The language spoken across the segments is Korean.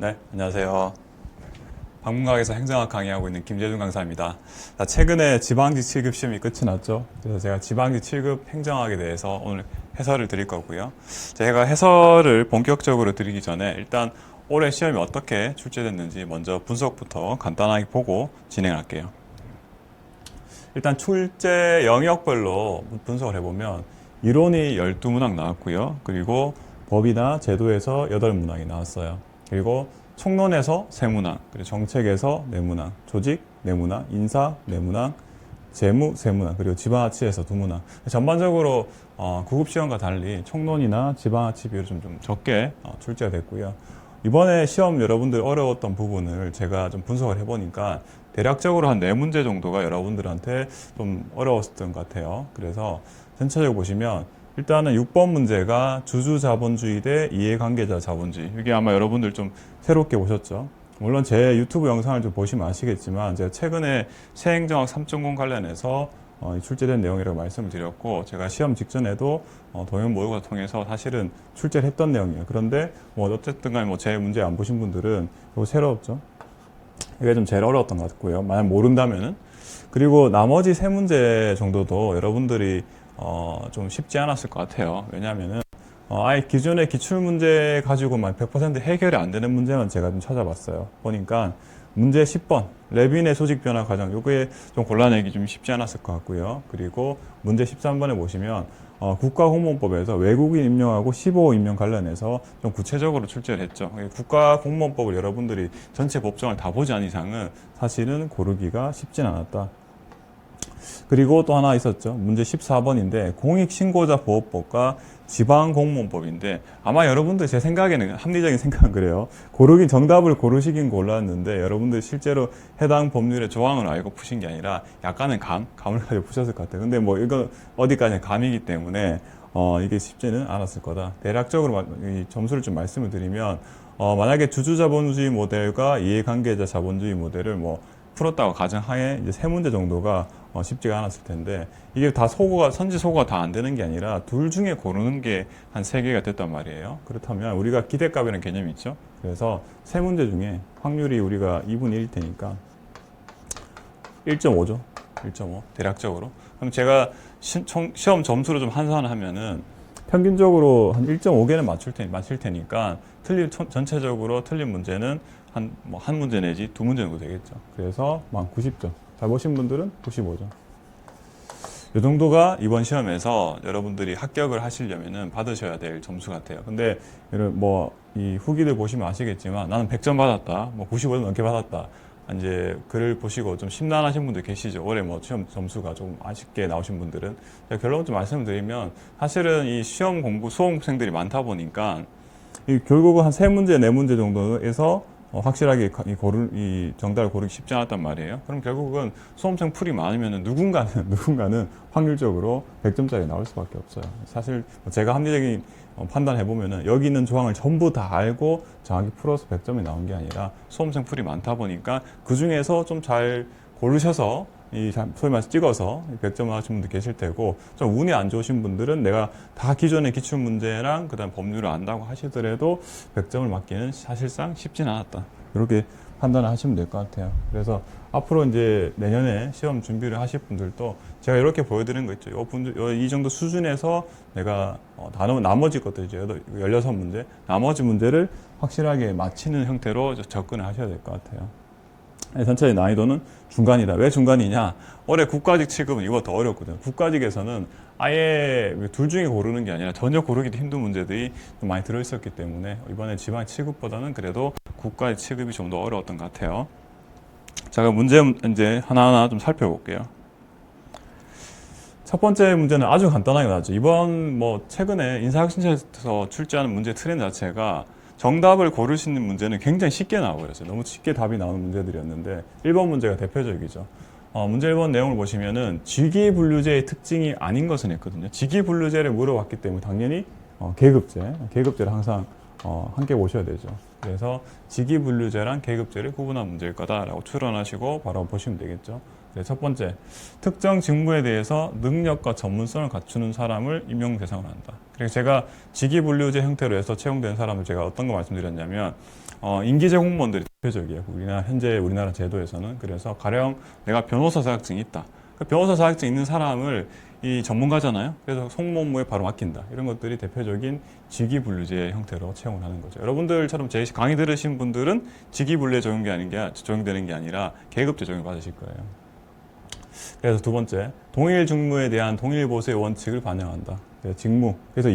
네, 안녕하세요. 방문각에서 행정학 강의하고 있는 김재준 강사입니다. 최근에 지방지 7급 시험이 끝이 났죠. 그래서 제가 지방지 7급 행정학에 대해서 오늘 해설을 드릴 거고요. 제가 해설을 본격적으로 드리기 전에 일단 올해 시험이 어떻게 출제됐는지 먼저 분석부터 간단하게 보고 진행할게요. 일단 출제 영역별로 분석을 해보면 이론이 12문항 나왔고요. 그리고 법이나 제도에서 8문항이 나왔어요. 그리고 총론에서 3문항, 그리고 정책에서 4문항, 조직 4문항, 인사 4문항, 재무 3문항, 그리고 지방하치에서 2문항. 전반적으로 9급 시험과 달리 총론이나 지방하치 비율이 좀 적게 출제가 됐고요. 이번에 시험 여러분들 어려웠던 부분을 제가 좀 분석을 해보니까 대략적으로 한 4문제 정도가 여러분들한테 좀 어려웠던 것 같아요. 그래서 전체적으로 보시면 일단은 6번 문제가 주주자본주의 대 이해관계자 자본주의. 이게 아마 여러분들 좀 새롭게 보셨죠. 물론 제 유튜브 영상을 좀 보시면 아시겠지만 제가 최근에 새행정학 3.0 관련해서 출제된 내용이라고 말씀을 드렸고, 제가 시험 직전에도 동영 모의고사 통해서 사실은 출제를 했던 내용이에요. 그런데 뭐 어쨌든 간에 뭐 제 문제 안 보신 분들은 이거 새롭죠. 이게 좀 제일 어려웠던 것 같고요. 만약 모른다면은. 그리고 나머지 3문제 정도도 여러분들이 좀 쉽지 않았을 것 같아요. 왜냐하면은 아예 기존의 기출문제 가지고만 100% 해결이 안 되는 문제만 제가 좀 찾아봤어요. 보니까 문제 10번 레빈의 조직 변화 과정, 요게 좀 골라내기 좀 쉽지 않았을 것 같고요. 그리고 문제 13번에 보시면 국가공무원법에서 외국인 임명하고 15호 임명 관련해서 좀 구체적으로 출제를 했죠. 국가공무원법을 여러분들이 전체 법정을 다 보지 않은 이상은 사실은 고르기가 쉽진 않았다. 그리고 또 하나 있었죠. 문제 14번인데 공익신고자 보호법과 지방공무원법인데, 아마 여러분들 제 생각에는 합리적인 생각은 그래요. 정답을 고르시긴 골랐는데 여러분들 실제로 해당 법률의 조항을 알고 푸신 게 아니라 약간은 감을 가지고 푸셨을 것 같아요. 근데 뭐 이건 어디까지 감이기 때문에 이게 쉽지는 않았을 거다. 대략적으로 이 점수를 좀 말씀을 드리면 만약에 주주자본주의 모델과 이해관계자 자본주의 모델을 뭐 풀었다고 가정하에 이제 3문제 정도가 쉽지가 않았을 텐데, 이게 다 선지소거가 다 안 되는 게 아니라 둘 중에 고르는 게 한 3개가 됐단 말이에요. 그렇다면 우리가 기대값이라는 개념이 있죠. 그래서 3문제 중에 확률이 우리가 2분의 1일 테니까 1.5죠. 1.5 대략적으로. 그럼 제가 시험 점수로 좀 환산을 하면은 평균적으로 한 1.5개는 맞힐 테니까 전체적으로 틀린 문제는 한 문제 내지 2문제 정도 되겠죠. 그래서 90점. 잘 보신 분들은 95점. 이 정도가 이번 시험에서 여러분들이 합격을 하시려면은 받으셔야 될 점수 같아요. 근데 이 후기들 보시면 아시겠지만 나는 100점 받았다, 95점 넘게 받았다, 이제 글을 보시고 좀 심란하신 분들 계시죠. 올해 시험 점수가 좀 아쉽게 나오신 분들은. 제가 결론 좀 말씀드리면 사실은 이 시험 공부 수험생들이 많다 보니까 결국은 한 3문제, 4문제 정도에서 확실하게 이 정답을 고르기 쉽지 않았단 말이에요. 그럼 결국은 수험생 풀이 많으면 누군가는 확률적으로 100점짜리 나올 수밖에 없어요. 사실 제가 합리적인 판단해보면은 여기 있는 조항을 전부 다 알고 정확히 풀어서 100점이 나온 게 아니라 수험생 풀이 많다 보니까 그 중에서 좀 잘 고르셔서 소위 말해서 찍어서 100점 나오신 분들 계실 테고, 좀 운이 안 좋으신 분들은 내가 다 기존의 기출문제랑 그다음 법률을 안다고 하시더라도 100점을 맞기는 사실상 쉽진 않았다. 이렇게 판단을 하시면 될 것 같아요. 그래서 앞으로 이제 내년에 시험 준비를 하실 분들도 제가 이렇게 보여드리는 거 있죠. 이 정도 수준에서 내가 나머지 것들 이제 16문제, 나머지 문제를 확실하게 맞히는 형태로 접근을 하셔야 될 것 같아요. 전체의 난이도는 중간이다. 왜 중간이냐? 올해 국가직 취급은 이거 더 어렵거든요. 국가직에서는 아예 둘 중에 고르는 게 아니라 전혀 고르기도 힘든 문제들이 좀 많이 들어있었기 때문에 이번에 지방 취급보다는 그래도 국가직 취급이 좀 더 어려웠던 것 같아요. 자, 그럼 문제 이제 하나하나 좀 살펴볼게요. 첫 번째 문제는 아주 간단하게 나왔죠. 이번 최근에 인사혁신처에서 출제하는 문제 트렌드 자체가 정답을 고를 수 있는 문제는 굉장히 쉽게 나와버렸어요. 너무 쉽게 답이 나오는 문제들이었는데 1번 문제가 대표적이죠. 문제 1번 내용을 보시면은 직위분류제의 특징이 아닌 것은 했거든요. 직위분류제를 물어봤기 때문에 당연히 계급제를 항상 함께 보셔야 되죠. 그래서 직위분류제랑 계급제를 구분한 문제일 거다라고 추론하시고 바로 보시면 되겠죠. 네, 첫 번째, 특정 직무에 대해서 능력과 전문성을 갖추는 사람을 임용 대상으로 한다. 그리고 제가 직위분류제 형태로 해서 채용된 사람을 제가 어떤 거 말씀드렸냐면 인기제 공무원들이 대표적이에요. 현재 우리나라 제도에서는. 그래서 가령 내가 변호사 자격증이 있다. 그 변호사 자격증 있는 사람을 이 전문가잖아요. 그래서 송무업무에 바로 맡긴다. 이런 것들이 대표적인 직위분류제 형태로 채용을 하는 거죠. 여러분들처럼 제 강의 들으신 분들은 직위분류에 적용되는 게 아니라 계급제 적용 받으실 거예요. 그래서 두 번째, 동일 직무에 대한 동일 보수의 원칙을 반영한다. 직무. 그래서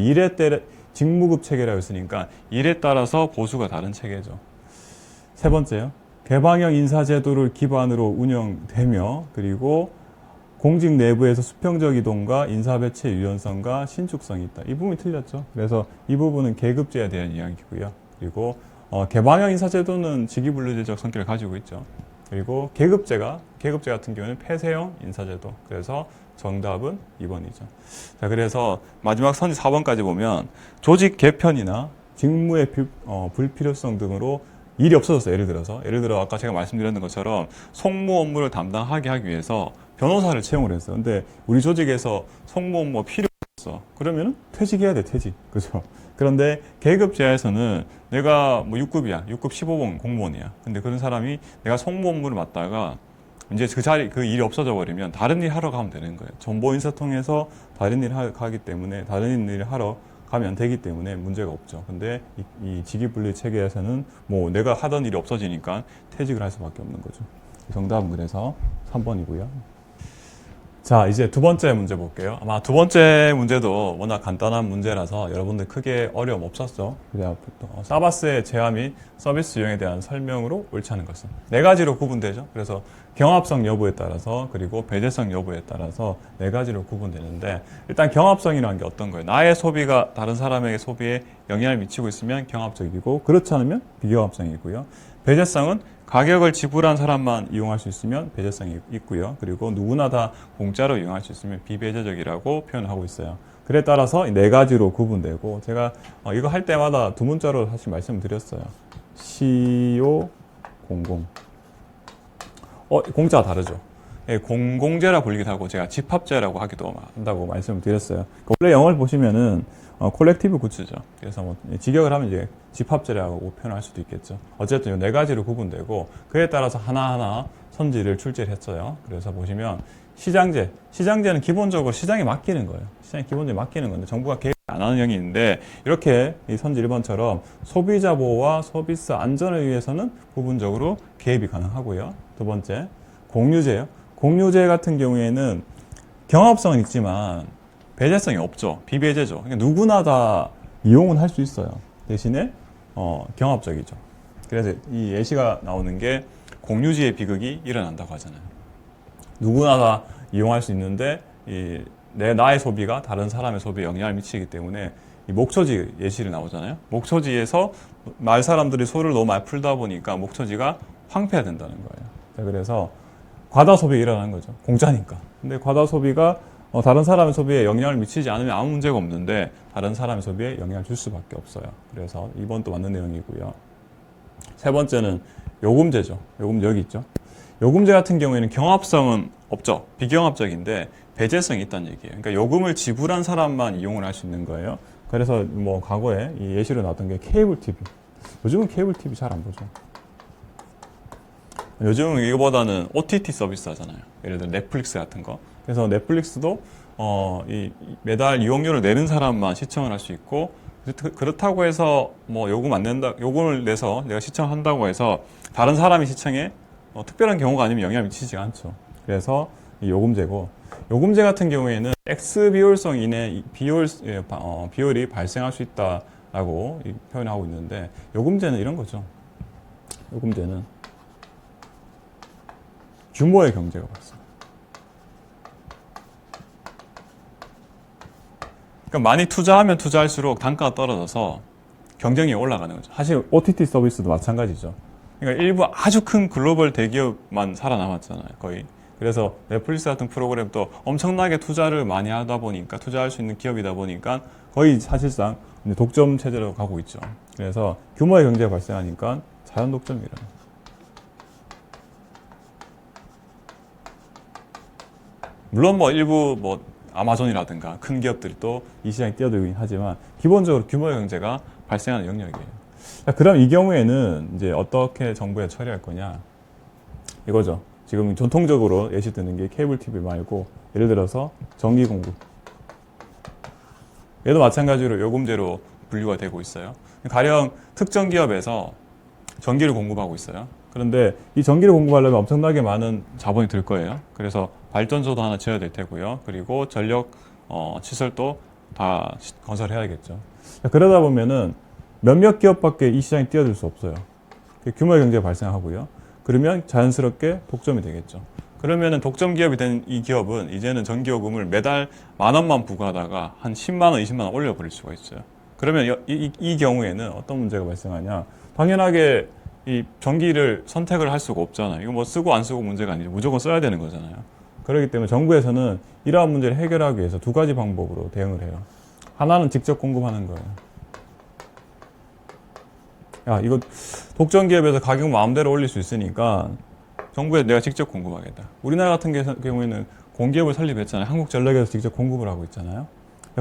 직무급 체계라고 했으니까 일에 따라서 보수가 다른 체계죠. 세 번째요. 개방형 인사제도를 기반으로 운영되며 그리고 공직 내부에서 수평적 이동과 인사배치의 유연성과 신축성이 있다. 이 부분이 틀렸죠. 그래서 이 부분은 계급제에 대한 이야기고요. 그리고 개방형 인사제도는 직위분류제적 성격을 가지고 있죠. 그리고 계급제 같은 경우는 폐쇄형 인사제도. 그래서 정답은 2번이죠. 자, 그래서 마지막 선지 4번까지 보면 조직 개편이나 직무의 불필요성 등으로 일이 없어졌어요. 예를 들어 아까 제가 말씀드렸는 것처럼 송무 업무를 담당하게 하기 위해서 변호사를 채용을 했어요. 근데 우리 조직에서 송무 업무가 필요 없어. 그러면 퇴직해야 돼, 퇴직. 그죠? 그런데 계급제에서는 내가 뭐 6급이야. 6급 15번 공무원이야. 근데 그런 사람이 내가 송무 업무를 맡다가 이제 그 일이 없어져 버리면 다른 일 하러 가면 되는 거예요. 정보 인사 통해서 다른 일 하기 때문에 다른 일을 하러 가면 되기 때문에 문제가 없죠. 근데 이 직위분류 체계에서는 뭐 내가 하던 일이 없어지니까 퇴직을 할 수밖에 없는 거죠. 정답은 그래서 3번이고요. 자, 이제 두 번째 문제 볼게요. 아마 두 번째 문제도 워낙 간단한 문제라서 여러분들 크게 어려움 없었죠. 사바스의 제화 및 서비스 유형에 대한 설명으로 옳지 않은 것은 네 가지로 구분되죠. 그래서 경합성 여부에 따라서 그리고 배제성 여부에 따라서 네 가지로 구분되는데 일단 경합성이라는 게 어떤 거예요? 나의 소비가 다른 사람에게 소비에 영향을 미치고 있으면 경합적이고 그렇지 않으면 비경합성이고요. 배제성은 가격을 지불한 사람만 이용할 수 있으면 배제성이 있고요. 그리고 누구나 다 공짜로 이용할 수 있으면 비배제적이라고 표현을 하고 있어요. 그래 따라서 네 가지로 구분되고 제가 이거 할 때마다 두 문자로 사실 말씀드렸어요. CO00 공짜가 다르죠. 예, 공공재라 불리기도 하고 제가 집합제라고 하기도 한다고 말씀을 드렸어요. 원래 영어를 보시면은 콜렉티브 굿즈죠. 그래서 뭐 직역을 하면 이제 집합제라고 표현할 수도 있겠죠. 어쨌든 이 네 가지로 구분되고 그에 따라서 하나하나 선지를 출제를 했어요. 그래서 보시면 시장제는 기본적으로 시장에 맡기는 거예요. 시장에 기본적으로 맡기는 건데 정부가 개입 안 하는 형이 있는데 이렇게 이 선지 1번처럼 소비자 보호와 서비스 안전을 위해서는 부분적으로 개입이 가능하고요. 두 번째, 공유제요. 공유제 같은 경우에는 경합성은 있지만 배제성이 없죠. 비배제죠. 그러니까 누구나 다 이용은 할 수 있어요. 대신에 경합적이죠. 그래서 이 예시가 나오는 게 공유지의 비극이 일어난다고 하잖아요. 누구나 다 이용할 수 있는데 나의 소비가 다른 사람의 소비에 영향을 미치기 때문에 이 목초지 예시를 나오잖아요. 목초지에서 마을 사람들이 소를 너무 많이 풀다 보니까 목초지가 황폐화 된다는 거예요. 그래서 과다 소비가 일어나는 거죠. 공짜니까. 근데 과다 소비가 다른 사람의 소비에 영향을 미치지 않으면 아무 문제가 없는데 다른 사람의 소비에 영향을 줄 수밖에 없어요. 그래서 2번도 맞는 내용이고요. 세 번째는 요금제죠. 요금제 여기 있죠. 요금제 같은 경우에는 경합성은 없죠. 비경합적인데 배제성이 있다는 얘기예요. 그러니까 요금을 지불한 사람만 이용을 할 수 있는 거예요. 그래서 뭐 과거에 이 예시로 나왔던 게 케이블 TV. 요즘은 케이블 TV 잘 안 보죠. 요즘은 이거보다는 OTT 서비스 하잖아요. 예를 들어 넷플릭스 같은 거. 그래서 넷플릭스도 매달 이용료를 내는 사람만 시청을 할 수 있고 그렇다고 해서 뭐 요금을 내서 내가 시청한다고 해서 다른 사람이 시청에 특별한 경우가 아니면 영향을 미치지 않죠. 그래서 이 요금제고 요금제 같은 경우에는 X 비효율성 이내 비효율이 발생할 수 있다라고 표현하고 있는데 요금제는 이런 거죠. 요금제는 규모의 경제가 발생. 그러니까 많이 투자하면 투자할수록 단가가 떨어져서 경쟁력이 올라가는 거죠. 사실 OTT 서비스도 마찬가지죠. 그러니까 일부 아주 큰 글로벌 대기업만 살아남았잖아요, 거의. 그래서 넷플릭스 같은 프로그램도 엄청나게 투자를 많이 하다 보니까 투자할 수 있는 기업이다 보니까 거의 사실상 독점 체제로 가고 있죠. 그래서 규모의 경제가 발생하니까 자연 독점이 일어나요. 물론 뭐 일부 뭐 아마존이라든가 큰 기업들이 또 이 시장에 뛰어들긴 하지만 기본적으로 규모의 경제가 발생하는 영역이에요. 자, 그럼 이 경우에는 이제 어떻게 정부에 처리할 거냐 이거죠. 지금 전통적으로 예시드는 게 케이블 TV 말고 예를 들어서 전기 공급. 얘도 마찬가지로 요금제로 분류가 되고 있어요. 가령 특정 기업에서 전기를 공급하고 있어요. 그런데 이 전기를 공급하려면 엄청나게 많은 자본이 들 거예요. 그래서 발전소도 하나 지어야 될 테고요. 그리고 전력 시설도 다 건설해야겠죠. 그러다 보면은 몇몇 기업밖에 이 시장에 뛰어들 수 없어요. 규모의 경제가 발생하고요. 그러면 자연스럽게 독점이 되겠죠. 그러면은 독점 기업이 된 이 기업은 이제는 전기요금을 매달 10,000원만 부과하다가 한 10만 원, 20만 원 올려버릴 수가 있어요. 그러면 이 경우에는 어떤 문제가 발생하냐? 당연하게 이 전기를 선택을 할 수가 없잖아요. 이거 뭐 쓰고 안 쓰고 문제가 아니죠. 무조건 써야 되는 거잖아요. 그렇기 때문에 정부에서는 이러한 문제를 해결하기 위해서 두 가지 방법으로 대응을 해요. 하나는 직접 공급하는 거예요. 야, 이거 독점 기업에서 가격 마음대로 올릴 수 있으니까 정부에 내가 직접 공급하겠다. 우리나라 같은 경우에는 공기업을 설립했잖아요. 한국전력에서 직접 공급을 하고 있잖아요.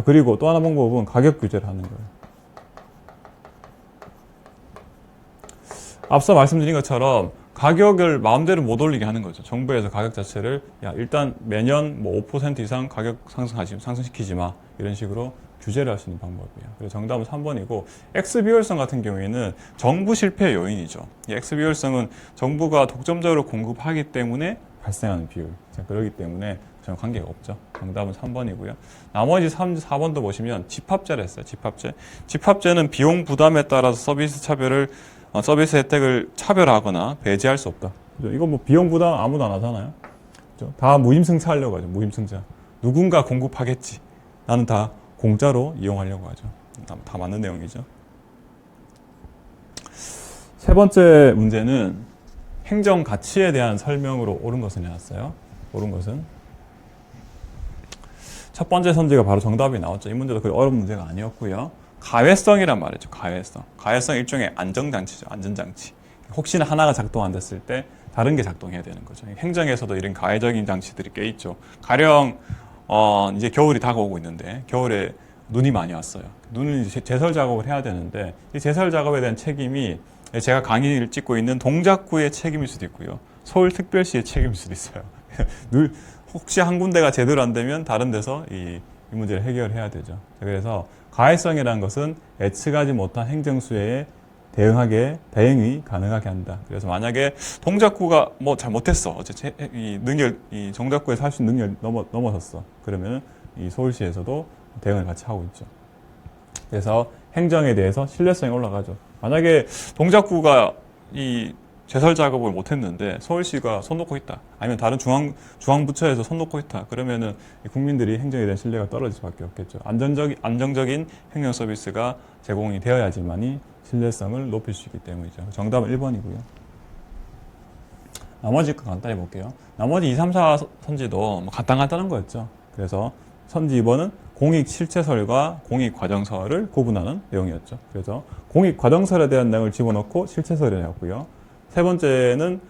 그리고 또 하나 방법은 가격 규제를 하는 거예요. 앞서 말씀드린 것처럼 가격을 마음대로 못 올리게 하는 거죠. 정부에서 가격 자체를 일단 매년 뭐 5% 이상 가격 상승시키지 마 이런 식으로 규제를 할 수 있는 방법이에요. 그래서 정답은 3번이고 X비율성 같은 경우에는 정부 실패의 요인이죠. 이 X비율성은 정부가 독점적으로 공급하기 때문에 발생하는 비율. 그렇기 때문에 전혀 관계가 없죠. 정답은 3번이고요. 나머지 3, 4번도 보시면 집합제를 했어요. 집합제. 집합제는 비용 부담에 따라서 서비스 혜택을 차별하거나 배제할 수 없다. 이거 뭐 비용 부담 아무도 안 하잖아요. 다 무임승차 하려고 하죠. 무임승차. 누군가 공급하겠지. 나는 다 공짜로 이용하려고 하죠. 다 맞는 내용이죠. 세 번째 문제는 행정 가치에 대한 설명으로 옳은 것을 해놨어요. 옳은 것은 첫 번째 선지가 바로 정답이 나왔죠. 이 문제도 그리 어려운 문제가 아니었고요. 가외성이란 말이죠. 가외성. 가외성 일종의 안정장치죠. 안전장치. 혹시나 하나가 작동 안 됐을 때 다른 게 작동해야 되는 거죠. 행정에서도 이런 가외적인 장치들이 꽤 있죠. 가령 이제 겨울이 다가오고 있는데 겨울에 눈이 많이 왔어요. 눈은 이제 제설 작업을 해야 되는데 이 제설 작업에 대한 책임이 제가 강의를 찍고 있는 동작구의 책임일 수도 있고요. 서울특별시의 책임일 수도 있어요. 혹시 한 군데가 제대로 안 되면 다른 데서 이 문제를 해결해야 되죠. 그래서 가해성이라는 것은 예측하지 못한 행정수혜에 대응이 가능하게 한다. 그래서 만약에 동작구가 뭐 잘못했어. 이 정작구에서 할 수 있는 능력을 넘어섰어. 그러면 이 서울시에서도 대응을 같이 하고 있죠. 그래서 행정에 대해서 신뢰성이 올라가죠. 만약에 동작구가 이 제설 작업을 못했는데 서울시가 손 놓고 있다. 아니면 다른 중앙부처에서 손 놓고 있다. 그러면은 국민들이 행정에 대한 신뢰가 떨어질 수밖에 없겠죠. 안정적인 행정 서비스가 제공이 되어야지만이 신뢰성을 높일 수 있기 때문이죠. 정답은 1번이고요. 나머지 거 간단히 볼게요. 나머지 2, 3, 4 선지도 뭐 간단한 거였죠. 그래서 선지 2번은 공익 실체설과 공익 과정설을 구분하는 내용이었죠. 그래서 공익 과정설에 대한 내용을 집어넣고 실체설을 해왔고요. 세 번째는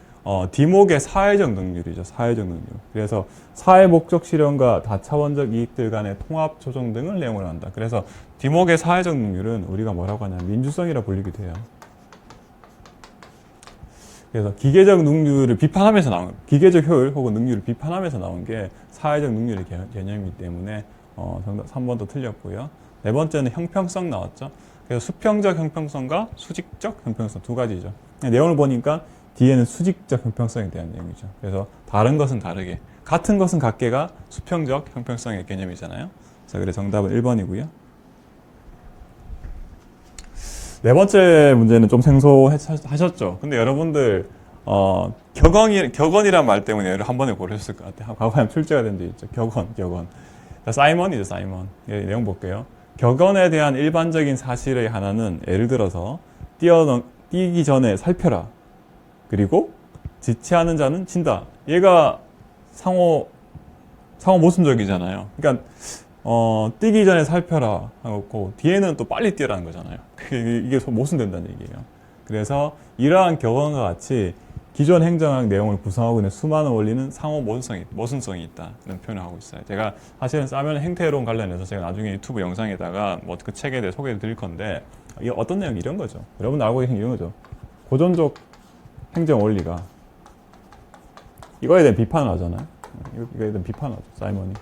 디목의 사회적 능률이죠. 사회적 능률. 그래서 사회 목적 실현과 다차원적 이익들 간의 통합 조정 등을 내용을 한다. 그래서 디목의 사회적 능률은 우리가 뭐라고 하냐 민주성이라 불리기도 해요. 그래서 기계적 능률을 비판하면서 나온 기계적 효율 혹은 능률을 비판하면서 나온 게 사회적 능률의 개념이기 때문에 정답 3번도 틀렸고요. 네 번째는 형평성 나왔죠. 그래서 수평적 형평성과 수직적 형평성 두 가지죠. 내용을 보니까 뒤에는 수직적 형평성에 대한 내용이죠. 그래서 다른 것은 다르게, 같은 것은 같게가 수평적 형평성의 개념이잖아요. 그래서 정답은 1번이고요. 네 번째 문제는 좀 생소하셨죠. 근데 여러분들 격언이란 말 때문에 얘를 한 번에 고르셨을 것 같아요. 과거에 출제가 된 데 있죠. 격언. 사이먼이죠, 사이먼. 내용 볼게요. 격언에 대한 일반적인 사실의 하나는 예를 들어서 뛰기 전에 살펴라. 그리고 지체하는 자는 진다. 얘가 상호 모순적이잖아요. 그러니까 뛰기 전에 살펴라 하고 뒤에는 또 빨리 뛰라는 거잖아요. 이게 모순된다는 얘기예요. 그래서 이러한 격언과 같이 기존 행정학 내용을 구성하고 있는 수많은 원리는 상호 모순성이 있다는 표현을 하고 있어요. 제가 사실은 사면 행태론 관련해서 제가 나중에 유튜브 영상에다가 뭐 그 책에 대해 소개를 드릴 건데, 이게 어떤 내용이 이런 거죠. 여러분 알고 계신 이런 거죠. 고전적 행정 원리가 이거에 대한 비판을 하잖아요. 이거에 대한 비판을 하죠, 사이먼이.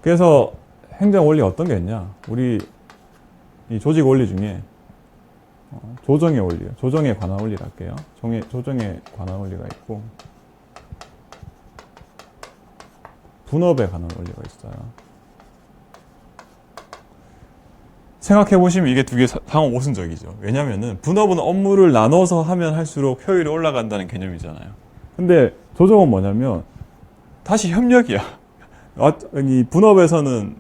그래서 행정 원리 어떤 게 있냐? 우리 이 조직 원리 중에 조정의 원리요. 조정에 관한 원리를 할게요. 조정에 관한 원리가 있고, 분업에 관한 원리가 있어요. 생각해보시면 이게 두 개 상호 모순적이죠. 왜냐면은 분업은 업무를 나눠서 하면 할수록 효율이 올라간다는 개념이잖아요. 근데 조정은 뭐냐면 다시 협력이야. 이 분업에서는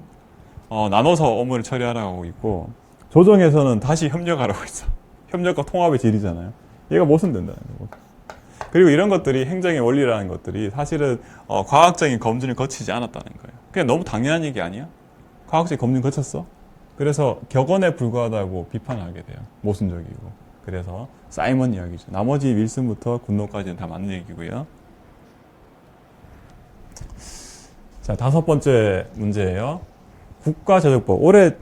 나눠서 업무를 처리하라고 있고, 조정에서는 다시 협력하라고 있어. 협력과 통합의 질이잖아요. 얘가 모순된다는 거고. 그리고 이런 것들이 행정의 원리라는 것들이 사실은 과학적인 검증을 거치지 않았다는 거예요. 그냥 너무 당연한 얘기 아니야? 과학적인 검증 거쳤어? 그래서 격언에 불과하다고 비판을 하게 돼요. 모순적이고. 그래서 사이먼 이야기죠. 나머지 윌슨부터 굿노까지는 다 맞는 얘기고요. 자, 5번째 문제예요. 국가재정법. 올해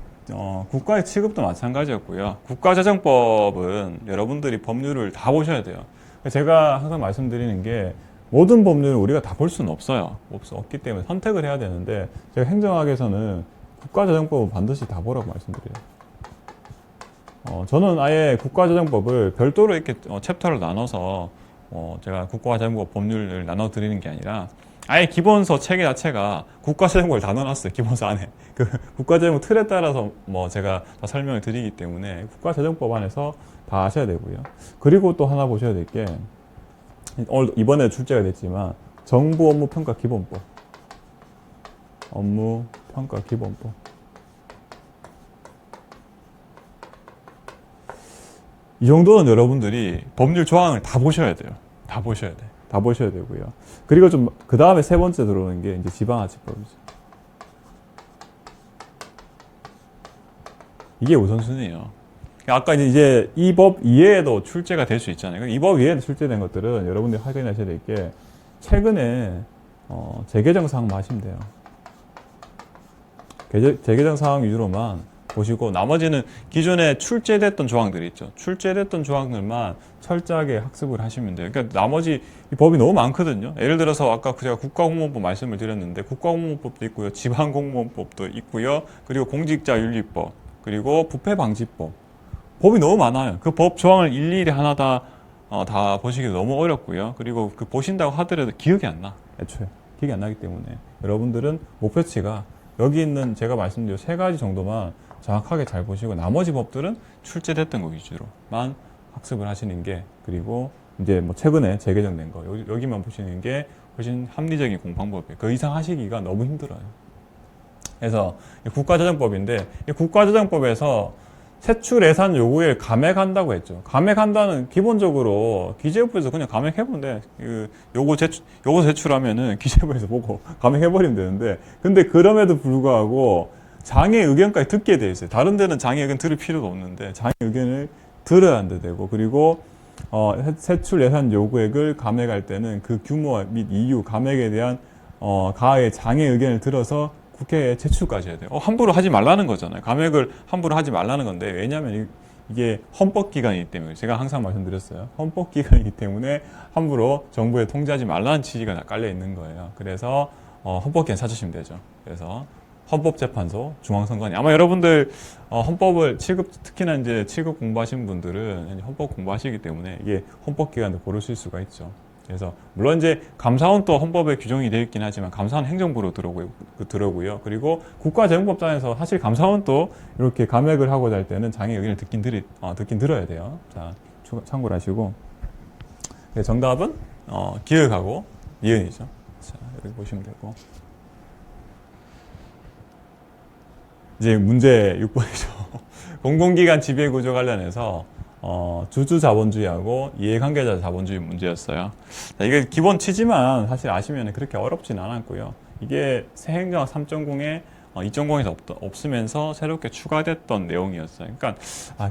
국가의 취급도 마찬가지였고요. 국가재정법은 여러분들이 법률을 다 보셔야 돼요. 제가 항상 말씀드리는 게 모든 법률을 우리가 다 볼 수는 없어요. 없기 때문에 선택을 해야 되는데, 제가 행정학에서는 국가재정법은 반드시 다 보라고 말씀드려요. 저는 아예 국가재정법을 별도로 이렇게 챕터를 나눠서 제가 국가재정법 법률을 나눠 드리는 게 아니라 아예 기본서 체계 자체가 국가재정법을 다 넣어놨어요. 기본서 안에. 그 국가재정법 틀에 따라서 제가 다 설명을 드리기 때문에 국가재정법 안에서 다 아셔야 되고요. 그리고 또 하나 보셔야 될 게, 이번에 출제가 됐지만 정부 업무평가 기본법. 업무평가 기본법. 이 정도는 여러분들이 법률 조항을 다 보셔야 돼요. 다 보셔야 돼. 다 보셔야 되고요. 그리고 좀 그 다음에 세 번째 들어오는 게 이제 지방자치법이죠. 이게 우선순위예요. 아까 이제 이 법 이외에도 출제가 될 수 있잖아요. 이 법 이외에 출제된 것들은 여러분들이 확인하셔야 될 게, 최근에 재개정 사항 하시면 돼요. 재개정 사항 위주로만 보시고, 나머지는 기존에 출제됐던 조항들이 있죠. 출제됐던 조항들만 철저하게 학습을 하시면 돼요. 그러니까 나머지 이 법이 너무 많거든요. 예를 들어서 아까 제가 국가공무원법 말씀을 드렸는데, 국가공무원법도 있고요, 지방공무원법도 있고요, 그리고 공직자윤리법, 그리고 부패방지법. 법이 너무 많아요. 그 법 조항을 일일이 하나 다 보시기 너무 어렵고요. 그리고 그 보신다고 하더라도 기억이 안 나. 애초에 기억이 안 나기 때문에 여러분들은 목표치가 여기 있는 제가 말씀드린 세 가지 정도만 정확하게 잘 보시고, 나머지 법들은 출제됐던 거 위주로만 학습을 하시는 게, 그리고 이제 최근에 재개정된 거 여기만 보시는 게 훨씬 합리적인 공방법이에요. 그 이상 하시기가 너무 힘들어요. 그래서 국가재정법인데, 이 국가재정법에서 세출 예산 요구에 감액한다고 했죠. 감액한다는, 기본적으로 기재부에서 그냥 감액해본대. 요거 제출하면은 기재부에서 보고 감액해버리면 되는데, 근데 그럼에도 불구하고 장애 의견까지 듣게 돼 있어요. 다른 데는 장애 의견 들을 필요도 없는데 장애 의견을 들어야 한다 되고, 그리고 세출 예산 요구액을 감액할 때는 그 규모 및 이유, 감액에 대한 가의 장애 의견을 들어서 국회에 제출까지 해야 돼요. 함부로 하지 말라는 거잖아요. 감액을 함부로 하지 말라는 건데, 왜냐하면 이게 헌법기관이기 때문에, 제가 항상 말씀드렸어요. 헌법기관이기 때문에 함부로 정부에 통제하지 말라는 취지가 깔려 있는 거예요. 그래서 헌법기관 찾으시면 되죠. 그래서 헌법재판소, 중앙선관위. 아마 여러분들 헌법을 특히나 이제 7급 공부하신 분들은 헌법 공부하시기 때문에 이게 헌법기관도 고르실 수가 있죠. 그래서 물론 이제 감사원도 헌법에 규정이 되어 있긴 하지만 감사원 행정부로 들어오고요. 그리고 국가재정법상에서 사실 감사원도 이렇게 감액을 하고자 할 때는 장애 의견을 듣긴 들어야 돼요. 자, 참고를 하시고. 네, 정답은 기억하고 니은이죠. 자, 여기 보시면 되고. 이제 문제 6번이죠. 공공기관 지배구조 관련해서 주주자본주의하고 이해관계자 자본주의 문제였어요. 자, 이게 기본 취지만 사실 아시면 그렇게 어렵진 않았고요. 이게 새행정학 3.0의 2.0에서 없으면서 새롭게 추가됐던 내용이었어요. 그러니까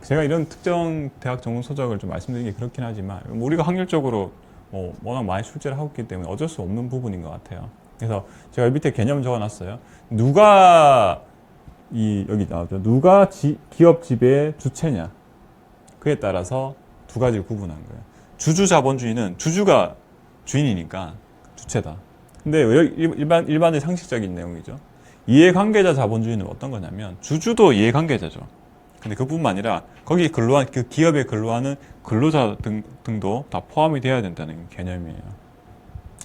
제가 이런 특정 대학 전공 소적을 좀 말씀드리는 게 그렇긴 하지만 우리가 확률적으로 워낙 많이 출제를 하고 있기 때문에 어쩔 수 없는 부분인 것 같아요. 그래서 제가 밑에 개념 적어놨어요. 누가 여기 나오죠. 누가 기업 지배의 주체냐. 그에 따라서 두 가지를 구분한 거예요. 주주 자본주의는 주주가 주인이니까 주체다. 근데 일반의 상식적인 내용이죠. 이해관계자 자본주의는 어떤 거냐면 주주도 이해관계자죠. 근데 그뿐만 아니라 거기 근로한 그 기업에 근로하는 근로자 등도 다 포함이 되어야 된다는 개념이에요.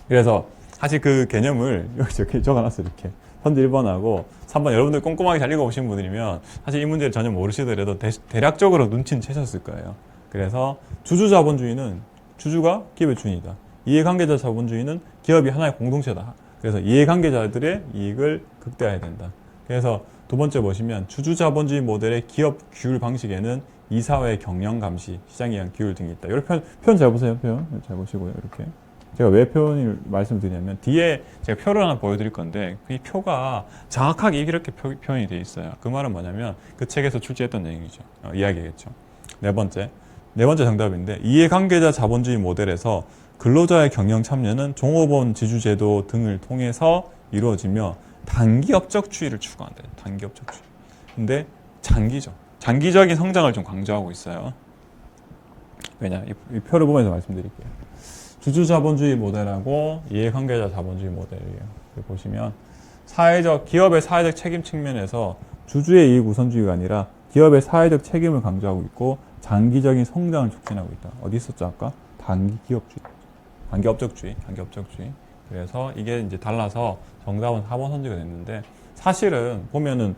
그래서 사실 그 개념을 여기 적어놨어요. 이렇게 선지 1번하고 3번 여러분들 꼼꼼하게 잘 읽어보신 분들이면 사실 이 문제를 전혀 모르시더라도 대략적으로 눈치는 채셨을 거예요. 그래서 주주 자본주의는 주주가 기업의 주인이다. 이해관계자 자본주의는 기업이 하나의 공동체다. 그래서 이해관계자들의 이익을 극대화해야 된다. 그래서 두 번째 보시면 주주 자본주의 모델의 기업 규율 방식에는 이사회 경영 감시, 시장에 의한 규율 등이 있다. 이렇게 표현 잘 보세요. 표현 잘 보시고요. 이렇게 제가 왜 표현을 말씀드리냐면 뒤에 제가 표를 하나 보여드릴 건데 이 표가 정확하게 이렇게 표현이 되어 있어요. 그 말은 뭐냐면 그 책에서 출제했던 내용이죠. 이야기겠죠. 네 번째 정답인데 이해관계자 자본주의 모델에서 근로자의 경영 참여는 종업원 지주제도 등을 통해서 이루어지며 단기 업적주의를 추구한다. 단기 업적주의. 근데 장기죠. 장기적인 성장을 좀 강조하고 있어요. 왜냐? 이 표를 보면서 말씀드릴게요. 주주 자본주의 모델하고 이해관계자 자본주의 모델이에요. 보시면 기업의 사회적 책임 측면에서 주주의 이익 우선주의가 아니라 기업의 사회적 책임을 강조하고 있고 장기적인 성장을 촉진하고 있다. 어디 있었죠 아까? 단기 기업주의, 단기 업적주의. 그래서 이게 이제 달라서 정답은 4번 선지가 됐는데 사실은 보면은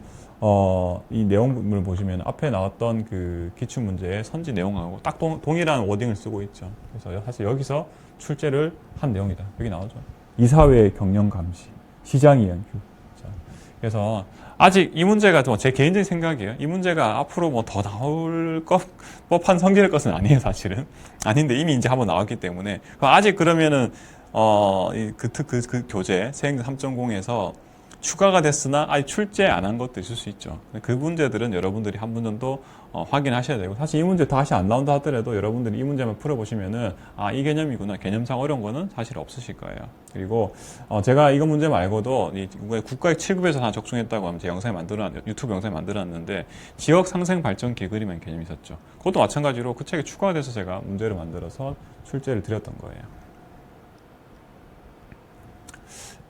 이 내용을 보시면 앞에 나왔던 그 기출 문제의 선지 내용하고 딱 동일한 워딩을 쓰고 있죠. 그래서 사실 여기서 출제를 한 내용이다. 여기 나오죠. 이사회의 경영 감시, 시장에 의한 규. 그래서 아직 이 문제가 제 개인적인 생각이에요. 이 문제가 앞으로 뭐 더 나올 법한 성질의 것은 아니에요, 사실은. 아닌데 이미 이제 한번 나왔기 때문에. 아직 그러면은, 그 교재, 세행 3.0에서 추가가 됐으나 아직 출제 안 한 것도 있을 수 있죠. 그 문제들은 여러분들이 한 번 정도 확인하셔야 되고 사실 이 문제 다시 안 나온다 하더라도 여러분들이 이 문제만 풀어보시면은 이 개념이구나. 개념상 어려운 거는 사실 없으실 거예요. 그리고 제가 이거 문제 말고도 국가의 7급에서 하나 적중했다고 하면 제 유튜브 영상을 만들어놨는데 지역 상생 발전 계획이라는 개념이 있었죠. 그것도 마찬가지로 그 책에 추가가 돼서 제가 문제를 만들어서 출제를 드렸던 거예요.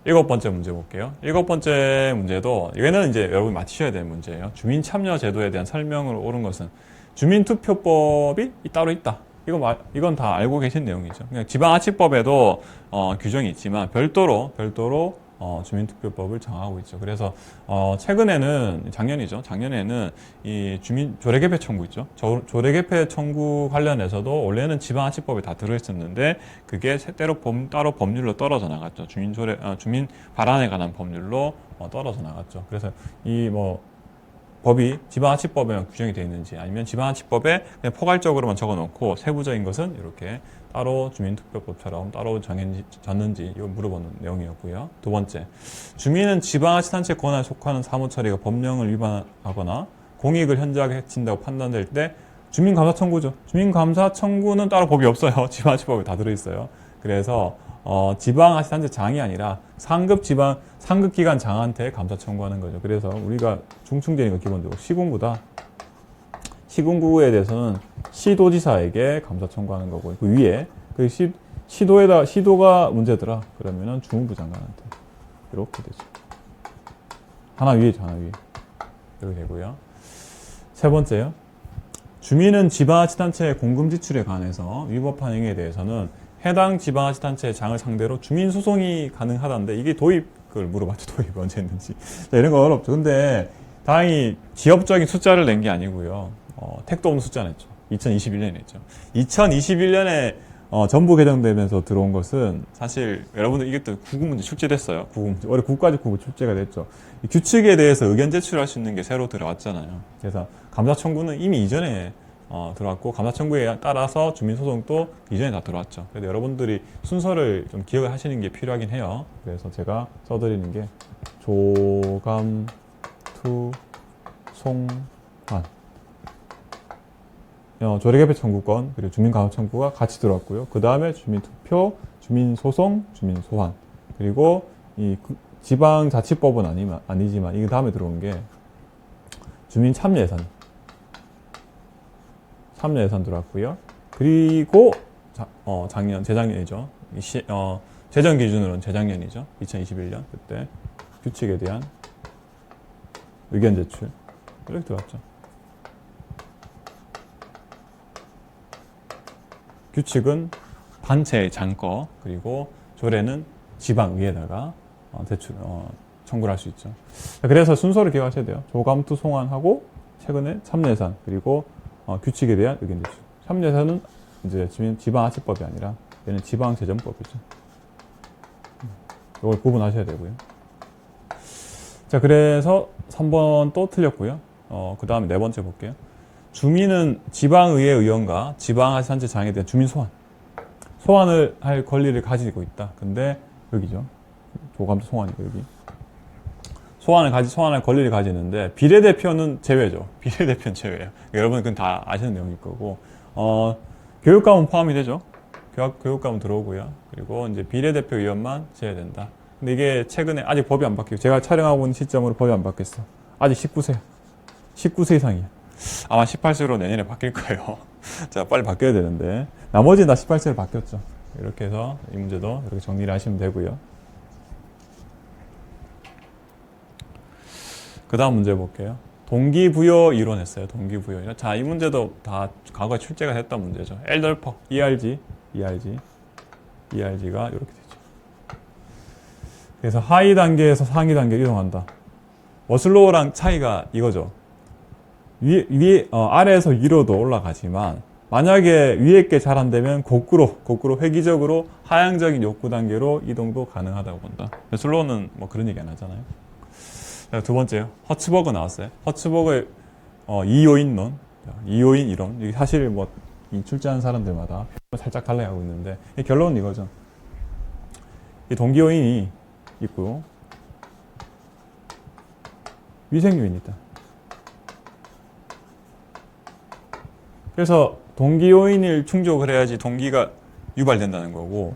7번째 문제 볼게요. 7번째 문제도 이거는 이제 여러분 맞히셔야 될 문제예요. 주민 참여 제도에 대한 설명으로 옳은 것은 주민투표법이 따로 있다. 이건 다 알고 계신 내용이죠. 그냥 지방자치법에도 규정이 있지만 별도로 주민투표법을 정하고 있죠. 그래서 최근에는 작년에는 이 주민 조례개폐 청구 있죠. 조례개폐 청구 관련해서도 원래는 지방자치법에 다 들어있었는데 그게 따로 법률로 떨어져 나갔죠. 주민 발안에 관한 법률로 떨어져 나갔죠. 그래서 법이 지방자치법에 규정이 되어 있는지 아니면 지방자치법에 그냥 포괄적으로만 적어놓고 세부적인 것은 이렇게 따로 주민투표법처럼 따로 정해졌는지 이걸 물어보는 내용이었고요. 두 번째, 주민은 지방자치단체 권한에 속하는 사무처리가 법령을 위반하거나 공익을 현저하게 해친다고 판단될 때 주민감사 청구죠. 주민감사 청구는 따로 법이 없어요. 지방자치법에 다 들어있어요. 그래서 지방자치단체장이 아니라 상급 기관 장한테 감사 청구하는 거죠. 그래서 우리가 중층적인 거 기본적으로 시군구다. 시군구에 대해서는 시도지사에게 감사 청구하는 거고 그 위에 시도가 문제더라. 그러면은 주무부 장관한테 이렇게 되죠. 하나 위에죠, 하나 위에. 이렇게 되고요. 세 번째요. 주민은 지방자치단체의 공금 지출에 관해서 위법한 행위에 대해서는 해당 지방자치단체의 장을 상대로 주민소송이 가능하다는데 이게 도입을 물어봤죠. 도입 언제 했는지. 이런 거 어렵죠. 근데 다행히 지역적인 숫자를 낸 게 아니고요. 택도 없는 숫자 냈죠. 2021년에 냈죠. 2021년에 전부 개정되면서 들어온 것은 사실 여러분들 이것도 구급문제 출제됐어요. 구급문제. 올해 국가직구가 출제가 됐죠. 이 규칙에 대해서 의견 제출할 수 있는 게 새로 들어왔잖아요. 그래서 감사 청구는 이미 이전에 들어왔고 감사 청구에 따라서 주민소송도 이전에 다 들어왔죠. 그래서 여러분들이 순서를 좀 기억을 하시는 게 필요하긴 해요. 그래서 제가 써드리는 게 조감 투, 송환. 조례개표 청구권, 그리고 주민감호 청구가 같이 들어왔고요. 그 다음에 주민투표, 주민소송, 주민소환. 그리고 이 지방자치법은 아니지만 이 다음에 들어온 게 주민참여예산. 참여예산 들어왔고요. 그리고 재작년이죠. 재정 기준으로는 재작년이죠. 2021년 그때 규칙에 대한 의견 제출 이렇게 들어왔죠. 규칙은 단체의 장거, 그리고 조례는 지방의회에다가 청구를 할 수 있죠. 그래서 순서를 기억하셔야 돼요. 조감투 송환하고 최근에 참여예산, 그리고 규칙에 대한 의견 제출. 참여예산은 이제 지방자치법이 아니라 얘는 지방재정법이죠. 이걸 구분하셔야 되고요. 자, 그래서 3번 또 틀렸고요. 그 다음에 네 번째 볼게요. 주민은 지방의회 의원과 지방자치단체장에 대한 주민 소환을 할 권리를 가지고 있다. 근데 여기죠. 조감투 송환이고 여기. 소환할 권리를 가지는데 비례대표는 제외죠. 비례대표는 제외예요. 여러분 그건 다 아시는 내용일 거고, 교육감은 포함이 되죠. 교육감은 들어오고요. 그리고 이제 비례대표 의원만 제외된다. 근데 이게 최근에 아직 법이 안 바뀌고, 제가 촬영하고 있는 시점으로 법이 안 바뀌었어. 아직 19세 이상이야. 아마 18세로 내년에 바뀔 거예요. 자, 빨리 바뀌어야 되는데 나머지는 다 18세로 바뀌었죠. 이렇게 해서 이 문제도 이렇게 정리를 하시면 되고요. 그 다음 문제 볼게요. 동기부여 이론했어요. 동기부여 이론. 자, 이 문제도 다 과거에 출제가 됐던 문제죠. 엘덜퍼, ERG가 이렇게 되죠. 그래서 하위 단계에서 상위 단계로 이동한다. 머슬로우랑 차이가 이거죠. 아래에서 위로도 올라가지만, 만약에 위에 게 잘 안 되면 거꾸로 획기적으로 하향적인 욕구 단계로 이동도 가능하다고 본다. 머슬로우는 뭐 그런 얘기 안 하잖아요. 두 번째요. 허츠버그 나왔어요. 허츠버그의 이요인론, 이요인 이론. 이게 사실 뭐 이 출제하는 사람들마다 살짝 달라하고 있는데, 결론은 이거죠. 이 동기 요인이 있고 위생 요인이 있다. 그래서 동기 요인을 충족을 해야지 동기가 유발된다는 거고,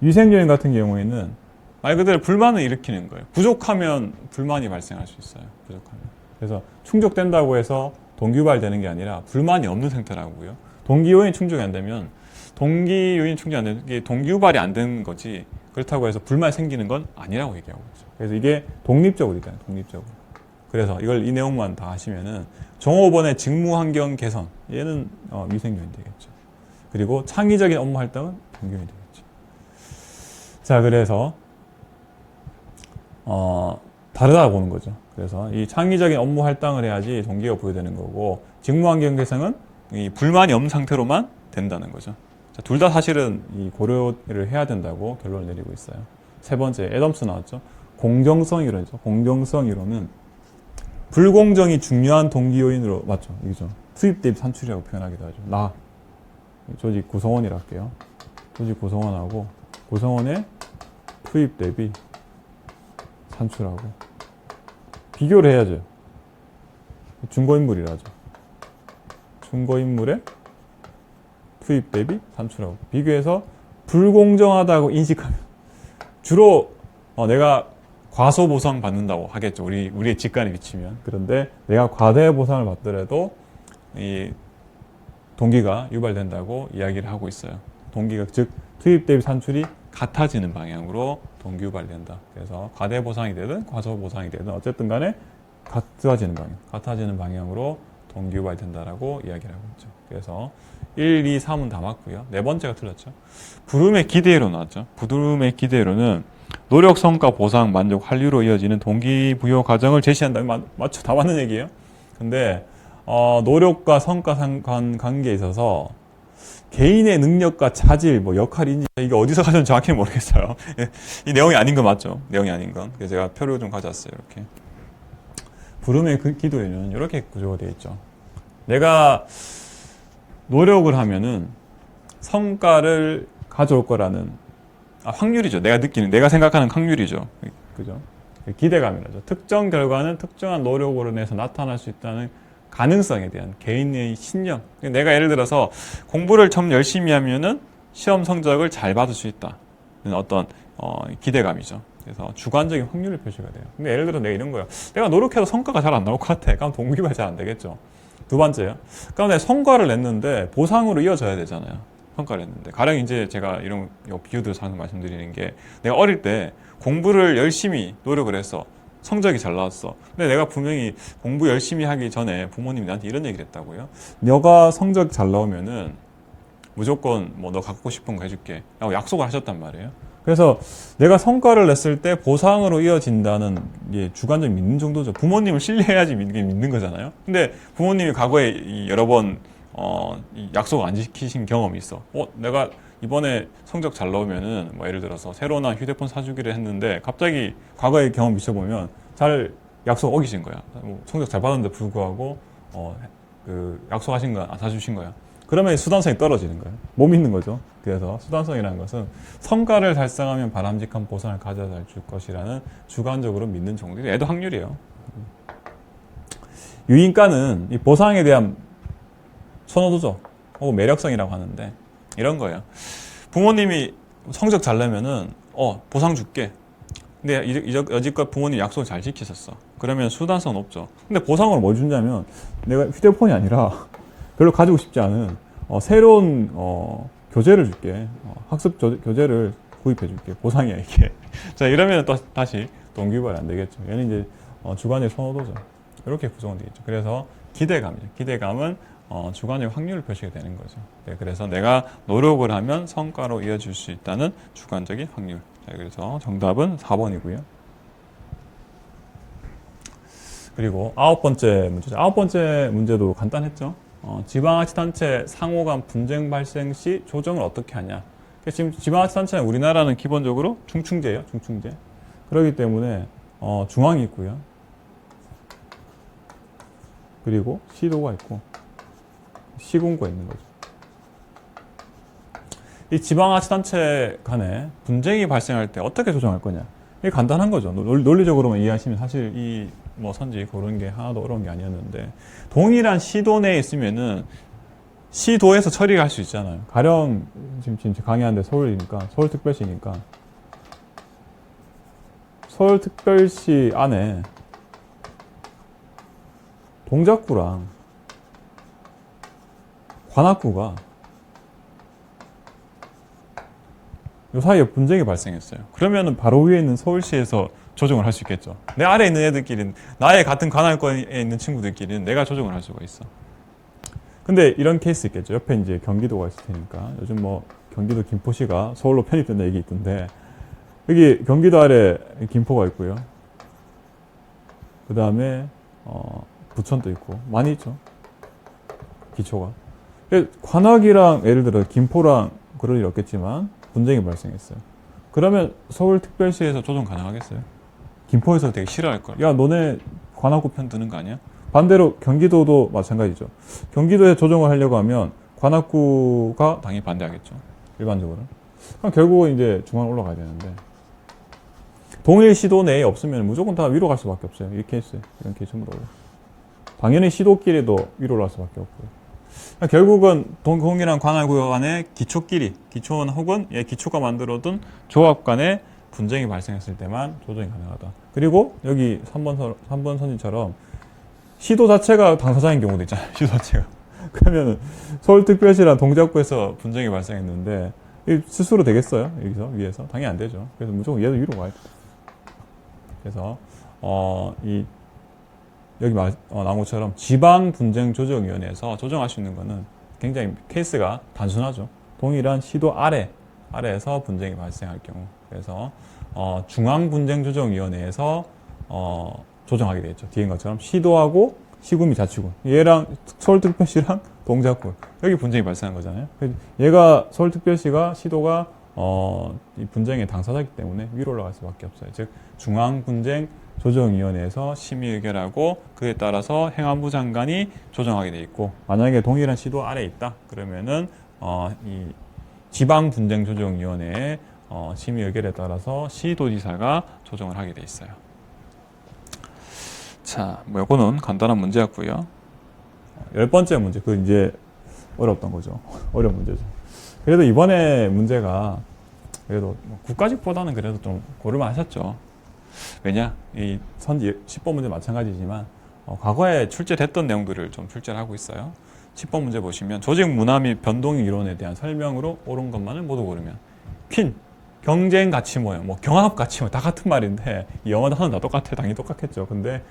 위생 요인 같은 경우에는 말 그대로 불만을 일으키는 거예요. 부족하면 불만이 발생할 수 있어요. 부족하면. 그래서 충족된다고 해서 동기 유발되는 게 아니라 불만이 없는 상태라고요. 동기 요인이 충족이 안 되면, 동기 요인이 충족이 안 되는 게 동기 유발이 안 되는 거지, 그렇다고 해서 불만이 생기는 건 아니라고 얘기하고 있죠. 그래서 이게 독립적으로 있잖아요. 독립적으로. 그래서 이 내용만 다 하시면은, 종업원의 직무 환경 개선, 얘는 위생 요인 되겠죠. 그리고 창의적인 업무 활동은 동기 요인이 되겠죠. 자, 그래서 다르다고 보는 거죠. 그래서 이 창의적인 업무 할당을 해야지 동기가 부여되는 거고, 직무 환경 개선은 이 불만이 없는 상태로만 된다는 거죠. 둘 다 사실은 이 고려를 해야 된다고 결론을 내리고 있어요. 세 번째, 애덤스 나왔죠. 공정성 이론이죠. 공정성 이론은 불공정이 중요한 동기 요인으로, 맞죠? 이거죠. 투입 대비 산출이라고 표현하기도 하죠. 조직 구성원이라 할게요. 조직 구성원하고 구성원의 투입 대비 산출하고 비교를 해야죠. 중고인물이라죠. 중고인물의 투입 대비 산출하고 비교해서 불공정하다고 인식하면, 주로 내가 과소 보상 받는다고 하겠죠. 우리의 직관에 비치면. 그런데 내가 과대 보상을 받더라도 이 동기가 유발된다고 이야기를 하고 있어요. 동기가, 즉 투입 대비 산출이 같아지는 방향으로 동기 유발된다. 그래서 과대 보상이 되든 과소 보상이 되든 어쨌든 간에 같아지는 방향으로 동기 유발된다라고 이야기를 하고 있죠. 그래서 1, 2, 3은 다 맞고요. 네 번째가 틀렸죠. 부름의 기대로 나왔죠. 부름의 기대로는 노력, 성과, 보상, 만족, 한류로 이어지는 동기부여 과정을 제시한다. 맞죠? 다 맞는 얘기예요. 근데 노력과 성과 관계에 있어서 개인의 능력과 차질, 뭐 역할 인지, 이게 어디서 가졌는지 정확히 모르겠어요. 이 내용이 아닌 거 맞죠? 내용이 아닌 건. 그래서 제가 표를 좀 가져왔어요. 이렇게. 부름의 기도에는 이렇게 구조가 되어 있죠. 내가 노력을 하면은 성과를 가져올 거라는 확률이죠. 내가 생각하는 확률이죠. 그죠? 기대감이라죠. 특정 결과는 특정한 노력으로 인해서 나타날 수 있다는 가능성에 대한 개인의 신념. 내가 예를 들어서 공부를 좀 열심히 하면은 시험 성적을 잘 받을 수 있다. 어떤 기대감이죠. 그래서 주관적인 확률을 표시가 돼요. 근데 예를 들어 내가 이런 거예요. 내가 노력해도 성과가 잘 안 나올 것 같아. 그럼 동기부여 잘 안 되겠죠. 두 번째요. 그럼 내가 성과를 냈는데 보상으로 이어져야 되잖아요. 성과를 냈는데. 가령 이제 제가 이런 비유들 상황 말씀드리는 게 내가 어릴 때 공부를 열심히 노력을 해서 성적이 잘 나왔어. 근데 내가 분명히 공부 열심히 하기 전에 부모님이 나한테 이런 얘기를 했다고요. 너가 성적 잘 나오면은 무조건 뭐 너 갖고 싶은 거 해줄게 라고 약속을 하셨단 말이에요. 그래서 내가 성과를 냈을 때 보상으로 이어진다는 주관적 믿는 정도죠. 부모님을 신뢰해야지 믿는 거잖아요. 근데 부모님이 과거에 여러 번 약속 안 지키신 경험이 있어. 내가 이번에 성적 잘 나오면은 뭐 예를 들어서 새로운 휴대폰 사주기를 했는데 갑자기 과거의 경험 비춰보면 잘 약속 어기신 거야. 성적 잘 받았는데 불구하고 그 약속하신 거 안 사주신 거야. 그러면 수단성이 떨어지는 거예요. 못 믿는 거죠. 그래서 수단성이라는 것은 성과를 달성하면 바람직한 보상을 가져다 줄 것이라는 주관적으로 믿는 정도. 얘도 확률이에요. 유인가는 이 보상에 대한 선호도죠. 혹은 매력성이라고 하는데 이런 거예요. 부모님이 성적 잘 내면은 보상 줄게. 근데 여지껏 부모님 약속 잘 지키셨어. 그러면 수단성은 없죠. 근데 보상으로 뭘 준다면 내가 휴대폰이 아니라 별로 가지고 싶지 않은 새로운 교재를 줄게. 학습 교재를 구입해 줄게. 보상이야 이게. 자, 이러면 또 다시 동기부여가 안 되겠죠. 얘는 이제 주관의 선호도죠. 이렇게 구성되겠죠. 그래서 기대감이죠. 기대감은 주관의 확률을 표시가 되는 거죠. 네, 그래서 내가 노력을 하면 성과로 이어질 수 있다는 주관적인 확률. 자, 그래서 정답은 4번이고요. 그리고 9번째 문제죠. 9번째 문제도 간단했죠. 지방자치단체 상호 간 분쟁 발생 시 조정을 어떻게 하냐. 지금 지방자치단체는 우리나라는 기본적으로 중충제예요. 중충제. 그렇기 때문에 중앙이 있고요. 그리고 시도가 있고 시군구가 있는 거죠. 이 지방자치단체 간에 분쟁이 발생할 때 어떻게 조정할 거냐. 이게 간단한 거죠. 논리적으로만 이해하시면 사실 이 선지 고르는 게 하나도 어려운 게 아니었는데 동일한 시도 내에 있으면은 시도에서 처리가 할 수 있잖아요. 가령 지금 강의하는데 서울이니까 서울특별시니까 서울특별시 안에 동작구랑 관악구가 이 사이에 분쟁이 발생했어요. 그러면은 바로 위에 있는 서울시에서 조정을 할 수 있겠죠. 내 아래에 있는 애들끼리는 나의 같은 관할권에 있는 친구들끼리는 내가 조정을 할 수가 있어. 근데 이런 케이스 있겠죠. 옆에 이제 경기도가 있을 테니까 요즘 뭐 경기도 김포시가 서울로 편입된다 얘기 있던데 여기 경기도 아래 김포가 있고요. 그 다음에 부천도 있고 많이 있죠. 기초가. 관악이랑 예를 들어 김포랑 그럴 일 없겠지만 분쟁이 발생했어요. 그러면 서울특별시에서 조정 가능하겠어요? 김포에서 되게 싫어할 거야. 야, 너네 관악구 편 드는 거 아니야? 반대로 경기도도 마찬가지죠. 경기도에 조정을 하려고 하면 관악구가 당연히 반대하겠죠. 일반적으로. 그럼 결국은 이제 중앙 올라가야 되는데 동일 시도 내에 없으면 무조건 다 위로 갈 수밖에 없어요. 이 케이스, 이런 케이스 전부 다. 당연히 시도끼리도 위로 올라갈 수밖에 없고요. 결국은 동일한 관할구역 안에 기초원 혹은 기초가 만들어둔 조합 간에 분쟁이 발생했을 때만 조정이 가능하다. 그리고 여기 3번 선지처럼 시도 자체가 당사자인 경우도 있잖아요. 시도 자체가. 그러면 서울특별시랑 동작구에서 분쟁이 발생했는데 스스로 되겠어요? 여기서 위에서? 당연히 안 되죠. 그래서 무조건 얘도 위로 가야 돼. 그래서 여기 나온 것처럼 지방분쟁조정위원회에서 조정할 수 있는 거는 굉장히 케이스가 단순하죠. 동일한 시도 아래에서 분쟁이 발생할 경우. 그래서 중앙분쟁조정위원회에서 조정하게 되겠죠. 뒤인 것처럼 시도하고 시군이 자치군. 얘랑 서울특별시랑 동작구. 여기 분쟁이 발생한 거잖아요. 얘가 서울특별시가 시도가 이 분쟁의 당사자이기 때문에 위로 올라갈 수밖에 없어요. 즉 중앙분쟁조정위원회에서 심의 의결하고 그에 따라서 행안부 장관이 조정하게 돼 있고 만약에 동일한 시도 아래에 있다 그러면은 이 지방분쟁조정위원회의 심의 의결에 따라서 시도지사가 조정을 하게 돼 있어요. 자, 뭐 요거는 간단한 문제였고요. 10번째 문제, 그 이제 어려웠던 거죠. 어려운 문제죠. 그래도 이번에 문제가 그래도 뭐 국가직보다는 그래도 좀 고를만 하셨죠. 왜냐? 이 선지 10번 문제 마찬가지지만 과거에 출제됐던 내용들을 좀 출제를 하고 있어요. 10번 문제 보시면 조직 문화 및 변동 이론에 대한 설명으로 옳은 것만을 모두 고르면 퀸, 경쟁 가치 모형, 뭐 경합 가치 모형 다 같은 말인데 이 영어 단어는 다 똑같아. 당연히 똑같겠죠. 근데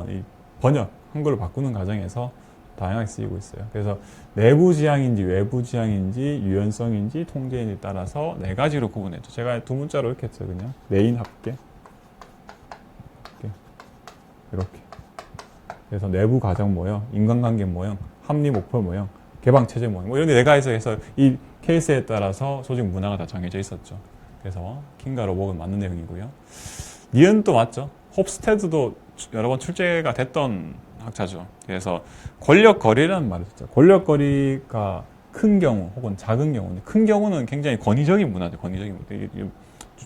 이 번역, 한글로 바꾸는 과정에서 다양하게 쓰이고 있어요. 그래서 내부 지향인지 외부 지향인지 유연성인지 통제인지 따라서 네 가지로 구분했죠. 제가 두 문자로 이렇게 했어요. 그냥 내인 합계 이렇게. 그래서 내부 가정 모형, 인간관계 모형, 합리 목표 모형, 개방 체제 모형 뭐 이런 네 가지에서 해서 이 케이스에 따라서 조직 문화가 다 정해져 있었죠. 그래서 킹과 로복은 맞는 내용이고요. 니은도 맞죠. 홉스테드도 여러 번 출제가 됐던 학자죠. 그래서 권력거리라는 말을 썼죠. 권력거리가 큰 경우 혹은 작은 경우, 큰 경우는 굉장히 권위적인 문화죠. 권위적인 문화.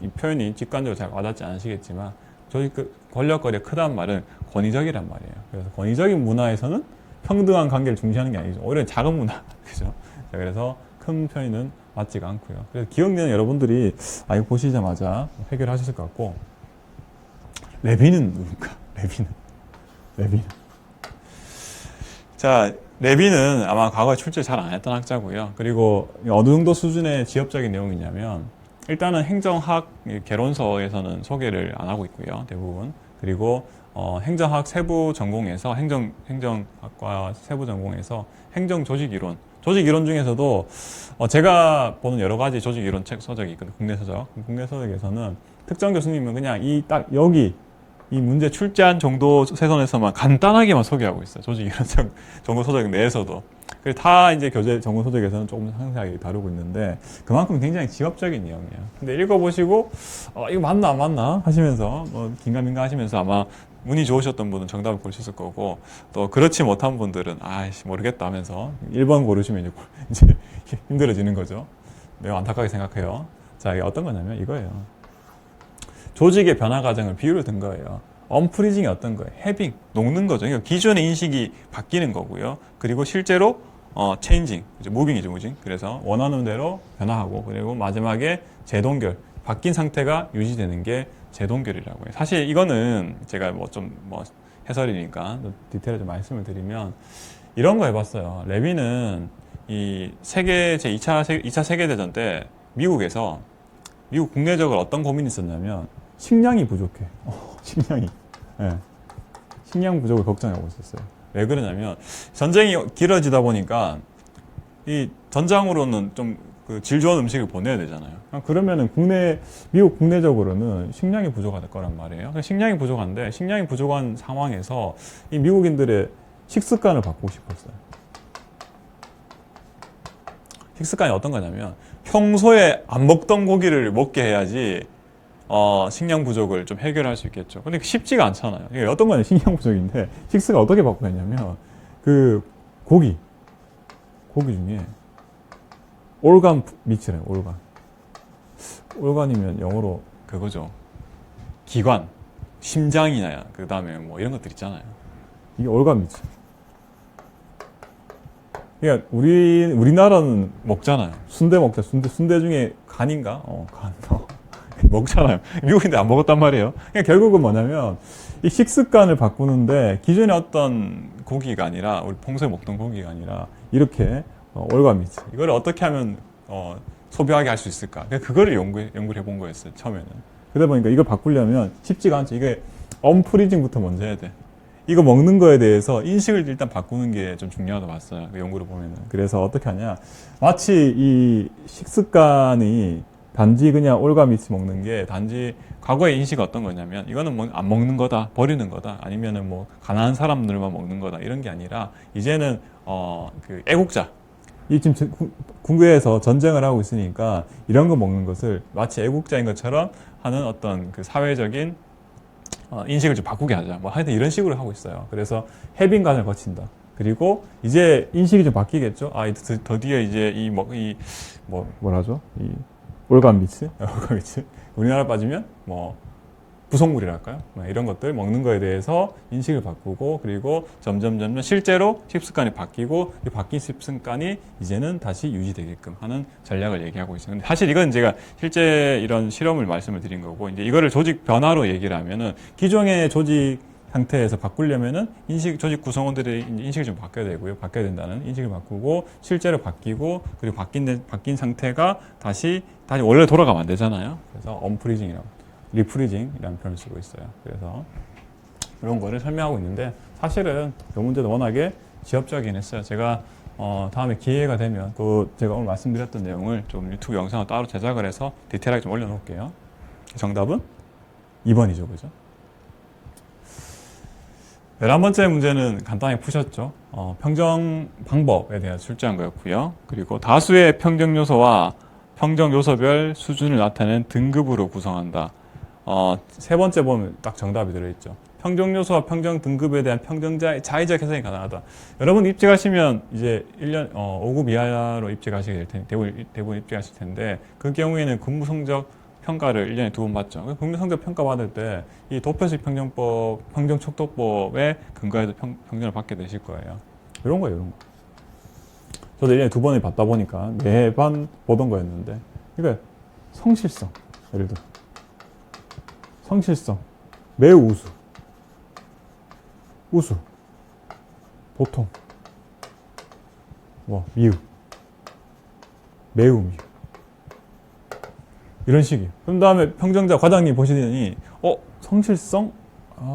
이 표현이 직관적으로 잘 와닿지 않으시겠지만 저희 그 권력거리가 크다는 말은 권위적이란 말이에요. 그래서 권위적인 문화에서는 평등한 관계를 중시하는 게 아니죠. 오히려 작은 문화, 그죠? 그래서 큰 편의는 맞지가 않고요. 그래서 기억되는 여러분들이 이거 보시자마자 해결하셨을 것 같고, 레빈은 누굴까? 레빈은. 자, 레빈은 아마 과거에 출제 잘 안 했던 학자고요. 그리고 어느 정도 수준의 지엽적인 내용이냐면 일단은 행정학 개론서에서는 소개를 안 하고 있고요. 대부분. 그리고 행정학 세부 전공에서 행정학과 세부 전공에서 행정 조직 이론 중에서도 제가 보는 여러 가지 조직 이론 책 서적이 있거든요. 국내 서적에서는 특정 교수님은 그냥 여기 이 문제 출제한 정도 세선에서만 간단하게만 소개하고 있어요. 조직 이론 정보 소적 내에서도. 그래서 다 이제 교재 정보 소적에서는 조금 상세하게 다루고 있는데 그만큼 굉장히 지엽적인 내용이에요. 근데 읽어보시고 이거 맞나 안 맞나 하시면서 긴가민가 하시면서 아마 운이 좋으셨던 분은 정답을 고르셨을 거고 또 그렇지 못한 분들은 모르겠다 하면서 1번 고르시면 이제 힘들어지는 거죠. 매우 안타깝게 생각해요. 자, 이게 어떤 거냐면 이거예요. 조직의 변화 과정을 비유로 든 거예요. 언프리징이 어떤 거예요? 해빙, 녹는 거죠. 그러니까 기존의 인식이 바뀌는 거고요. 그리고 실제로 체인징, 무빙이죠, 무빙. 그래서 원하는 대로 변화하고 그리고 마지막에 재동결, 바뀐 상태가 유지되는 게 재동결이라고 해요. 사실 이거는 제가 해설이니까 디테일을 좀 말씀을 드리면 이런 거 해봤어요. 레빈은 이 제2차 세계대전 때 미국 국내적으로 어떤 고민이 있었냐면 식량이 부족해. 식량 부족을 걱정하고 있었어요. 왜 그러냐면 전쟁이 길어지다 보니까 이 전장으로는 좀 그 질 좋은 음식을 보내야 되잖아요. 그러면은 미국 국내적으로는 식량이 부족할 거란 말이에요. 식량이 부족한데 식량이 부족한 상황에서 이 미국인들의 식습관을 바꾸고 싶었어요. 식습관이 어떤 거냐면 평소에 안 먹던 고기를 먹게 해야지 식량 부족을 좀 해결할 수 있겠죠. 근데 쉽지가 않잖아요. 이게 어떤 거냐 식량 부족인데 식스가 어떻게 바꾸냐면 그 고기 중에 올간 미츠래요. 올간이면 영어로 그거죠. 기관, 심장이나 그 다음에 뭐 이런 것들 있잖아요. 이게 올간 미츠. 그러니까 우리나라는 먹잖아요. 순대 먹자. 순대 중에 간인가? 간. 먹잖아요. 미국인데 안 먹었단 말이에요. 그러니까 결국은 뭐냐면 이 식습관을 바꾸는데 기존의 어떤 고기가 아니라 우리 평소에 먹던 고기가 아니라 이렇게 올가미츠 이걸 어떻게 하면 소비하게 할 수 있을까? 그거를 연구를 해본 거였어요. 처음에는. 그러다 보니까 이걸 바꾸려면 쉽지가 않죠. 이게 언프리징부터 먼저 해야 돼. 이거 먹는 거에 대해서 인식을 일단 바꾸는 게 좀 중요하다고 봤어요. 그 연구를 보면은. 그래서 어떻게 하냐. 마치 이 식습관이 단지 그냥 올가미츠 먹는 게 단지 과거의 인식이 어떤 거냐면 이거는 안 먹는 거다, 버리는 거다, 아니면은 가난한 사람들만 먹는 거다 이런 게 아니라 이제는 그 애국자 이 지금 국외에서 전쟁을 하고 있으니까 이런 거 먹는 것을 마치 애국자인 것처럼 하는 어떤 그 사회적인 인식을 좀 바꾸게 하자. 하여튼 이런 식으로 하고 있어요. 그래서 해빙관을 거친다. 그리고 이제 인식이 좀 바뀌겠죠. 드디어 이제 뭐라죠? 이 올간미츠? 우리나라 빠지면 부속물이랄까요? 이런 것들 먹는 거에 대해서 인식을 바꾸고 그리고 점점 실제로 식습관이 바뀌고 이 바뀐 식습관이 이제는 다시 유지되게끔 하는 전략을 얘기하고 있어요. 근데 사실 이건 제가 실제 이런 실험을 말씀을 드린 거고 이제 이거를 조직 변화로 얘기를 하면은 기존의 조직 상태에서 바꾸려면은 조직 구성원들의 인식을 좀 바뀌어야 되고요. 바뀌어야 된다는 인식을 바꾸고 실제로 바뀌고 그리고 바뀐 상태가 다시 원래 돌아가면 안 되잖아요. 그래서 언프리징이라고. 리프리징이라는 표현을 쓰고 있어요. 그래서 이런 거를 설명하고 있는데 사실은 이 문제도 워낙에 지엽적이긴 했어요. 제가 다음에 기회가 되면 제가 오늘 말씀드렸던 내용을 좀 유튜브 영상을 따로 제작을 해서 디테일하게 좀 올려놓을게요. 정답은 2번이죠. 그죠? 11번째 문제는 간단히 푸셨죠. 평정 방법에 대해서 출제한 거였고요. 그리고 다수의 평정 요소와 평정 요소별 수준을 나타내는 등급으로 구성한다. 세 번째 보면 딱 정답이 들어있죠. 평정 요소와 평정 등급에 대한 평정자의 자의적 해석이 가능하다. 여러분 입직하시면 이제 1년 5급 이하로 입직하시게 될 텐데 대부분 입직하실 텐데 그 경우에는 근무 성적 평가를 1년에 2번 받죠. 근무 성적 평가 받을 때 이 도표식 평정법, 평정척도법에 근거해서 평정을 받게 되실 거예요. 이런 거예요, 이런 거. 저도 1년에 2번을 받다 보니까 매번 보던 거였는데 이거 성실성, 예를 들어 성실성, 매우 우수, 보통, 미우, 매우 미우. 이런 식이에요. 그럼 다음에 평정자 과장님 보시더니, 성실성?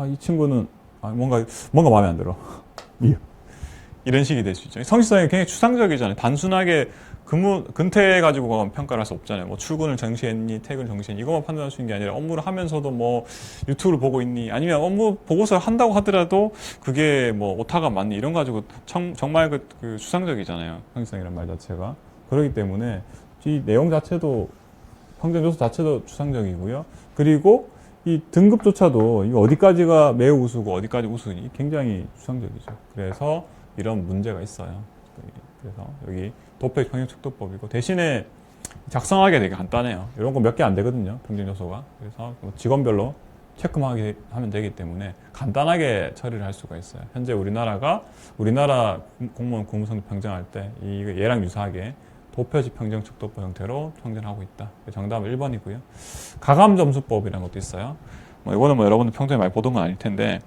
이 친구는, 뭔가 마음에 안 들어. 미우. 이런 식이 될 수 있죠. 성실성이 굉장히 추상적이잖아요. 단순하게 근태해가지고 평가를 할 수 없잖아요. 뭐 출근을 정시했니, 퇴근을 정시했니, 이것만 판단할 수 있는 게 아니라 업무를 하면서도 뭐 유튜브를 보고 있니, 아니면 업무 보고서를 한다고 하더라도 그게 뭐 오타가 많니, 이런 거 가지고 정말 그 추상적이잖아요. 성실성이란 말 자체가. 그렇기 때문에 이 내용 자체도, 평정 요소 자체도 추상적이고요. 그리고 이 등급조차도 이거 어디까지가 매우 우수고 어디까지 우수니 굉장히 추상적이죠. 그래서 이런 문제가 있어요. 그래서 여기 도표식 평정척도법이고 대신에 작성하기 되게 간단해요. 이런 거 몇 개 안 되거든요. 평정 요소가. 그래서 직원별로 체크만 하면 되기 때문에 간단하게 처리를 할 수가 있어요. 현재 우리나라 공무원 근무성적 평정할 때 얘랑 유사하게 도표식 평정척도법 형태로 평정하고 있다. 정답은 1번이고요. 가감점수법이라는 것도 있어요. 이거는 여러분들 평소에 많이 보던 건 아닐 텐데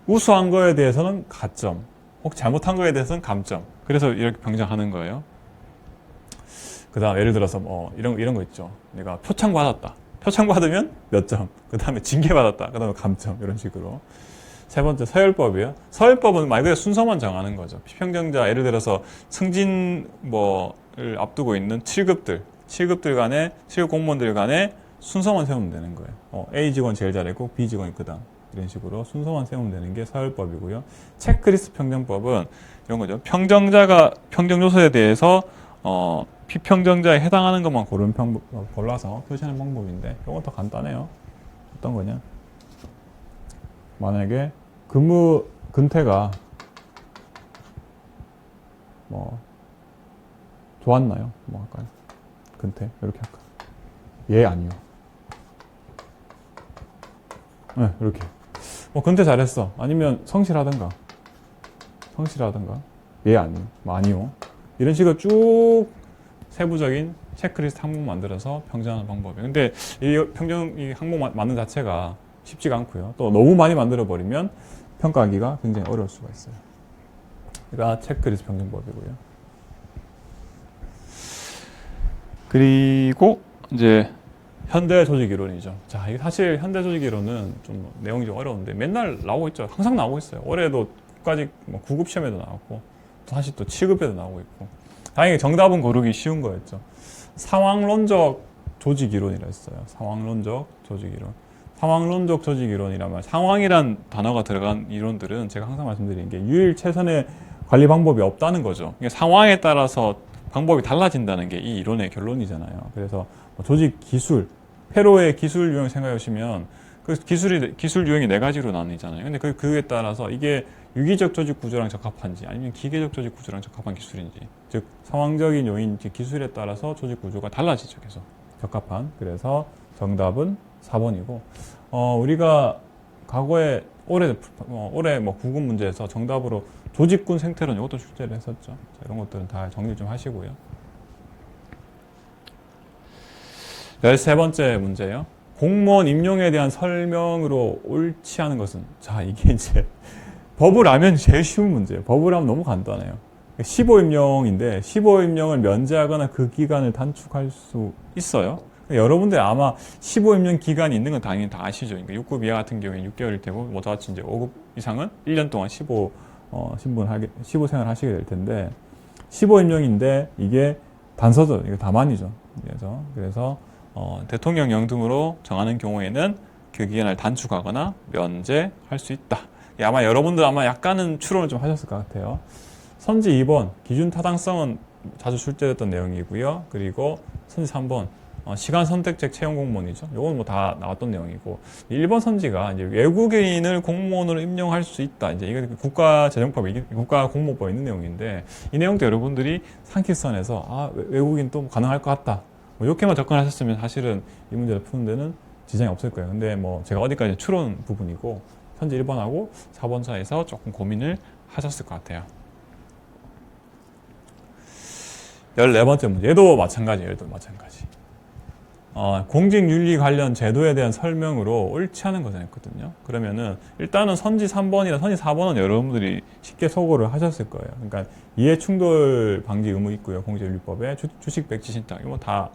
우수한 거에 대해서는 가점, 혹 잘못한 거에 대해서는 감점. 그래서 이렇게 평정하는 거예요. 그 다음 예를 들어서 이런 거 있죠. 내가 표창 받았다. 표창 받으면 몇 점. 그 다음에 징계 받았다. 그 다음에 감점. 이런 식으로. 세 번째 서열법이에요. 서열법은 말 그대로 순서만 정하는 거죠. 피평정자 예를 들어서 승진 를 앞두고 있는 7급들 간에 7급 공무원들 간에 순서만 세우면 되는 거예요. A 직원 제일 잘했고 B 직원이 그다음. 이런 식으로 순서만 세우면 되는 게 서열법이고요. 체크리스트 평정법은 이런 거죠. 평정자가 평정 요소에 대해서 피평정자에 해당하는 것만 골라서 표시하는 방법인데 이건 더 간단해요. 어떤 거냐? 만약에 근무 근태가 좋았나요? 할까요? 근태 이렇게 할까? 예, 아니요. 네, 이렇게. 근태 잘했어. 아니면 성실하던가. 예, 아니요. 아니요. 이런 식으로 쭉 세부적인 체크리스트 항목 만들어서 평정하는 방법이에요. 근데 이 항목 만드는 자체가 쉽지가 않고요. 또 너무 많이 만들어 버리면 평가하기가 굉장히 어려울 수가 있어요. 그러니까 체크리스트 평정법이고요. 그리고 이제 현대 조직 이론이죠. 자, 이게 사실 현대 조직 이론은 좀 내용이 좀 어려운데 맨날 나오고 있죠. 항상 나오고 있어요. 올해도 국가직 9급 시험에도 나왔고 사실 또 7급에도 나오고 있고. 다행히 정답은 고르기 쉬운 거였죠. 상황론적 조직 이론이라 했어요. 상황론적 조직 이론. 상황론적 조직 이론이라면 상황이란 단어가 들어간 이론들은 제가 항상 말씀드리는 게 유일 최선의 관리 방법이 없다는 거죠. 상황에 따라서 방법이 달라진다는 게 이 이론의 결론이잖아요. 그래서 조직 기술, 페로의 기술 유형 생각해 보시면 그 기술 유형이 4가지로 나뉘잖아요. 근데 그에 따라서 이게 유기적 조직 구조랑 적합한지 아니면 기계적 조직 구조랑 적합한 기술인지, 즉 상황적인 요인, 기술에 따라서 조직 구조가 달라지죠. 계속 적합한. 그래서 정답은 4번이고 우리가 과거에 올해 뭐 국은 문제에서 정답으로 조직군 생태론 이것도 출제를 했었죠. 자, 이런 것들은 다 정리 좀 하시고요. 13번째 문제요. 공무원 임용에 대한 설명으로 옳지 않은 것은? 자, 이게 이제 법을 알면 제일 쉬운 문제예요. 법을 하면 너무 간단해요. 15임용인데 15임용을 면제하거나 그 기간을 단축할 수 있어요. 여러분들 아마 15임용 기간이 있는 건 당연히 다 아시죠. 그러니까 6급 이하 같은 경우에는 6개월일 테고, 뭐 저같이 이제 5급 이상은 1년 동안 15 생활 하시게 될 텐데, 15임용인데 이게 단서죠. 이거 다만이죠. 그래서 대통령령 등으로 정하는 경우에는 그 기간을 단축하거나 면제할 수 있다. 아마 여러분들 아마 약간은 추론을 좀 하셨을 것 같아요. 선지 2번 기준 타당성은 자주 출제됐던 내용이고요. 그리고 선지 3번 시간 선택제 채용 공무원이죠. 이건 뭐 다 나왔던 내용이고, 1번 선지가 이제 외국인을 공무원으로 임용할 수 있다. 이제 이게 국가재정법에, 국가공무법에 있는 내용인데, 이 내용도 여러분들이 상식선에서 외국인 또 가능할 것 같다. 뭐 이렇게만 접근하셨으면 사실은 이 문제를 푸는 데는 지장이 없을 거예요. 근데 뭐 제가 어디까지 추론 부분이고, 선지 1번하고 4번 사이에서 조금 고민을 하셨을 것 같아요. 14번째 문제. 얘도 마찬가지예요. 공직윤리 관련 제도에 대한 설명으로 옳지 않은 것을 했거든요. 그러면은 일단은 선지 3번이나 선지 4번은 여러분들이 쉽게 소거를 하셨을 거예요. 그러니까 이해충돌 방지 의무 있고요. 공직윤리법에 주식 백지 신탁 이거 다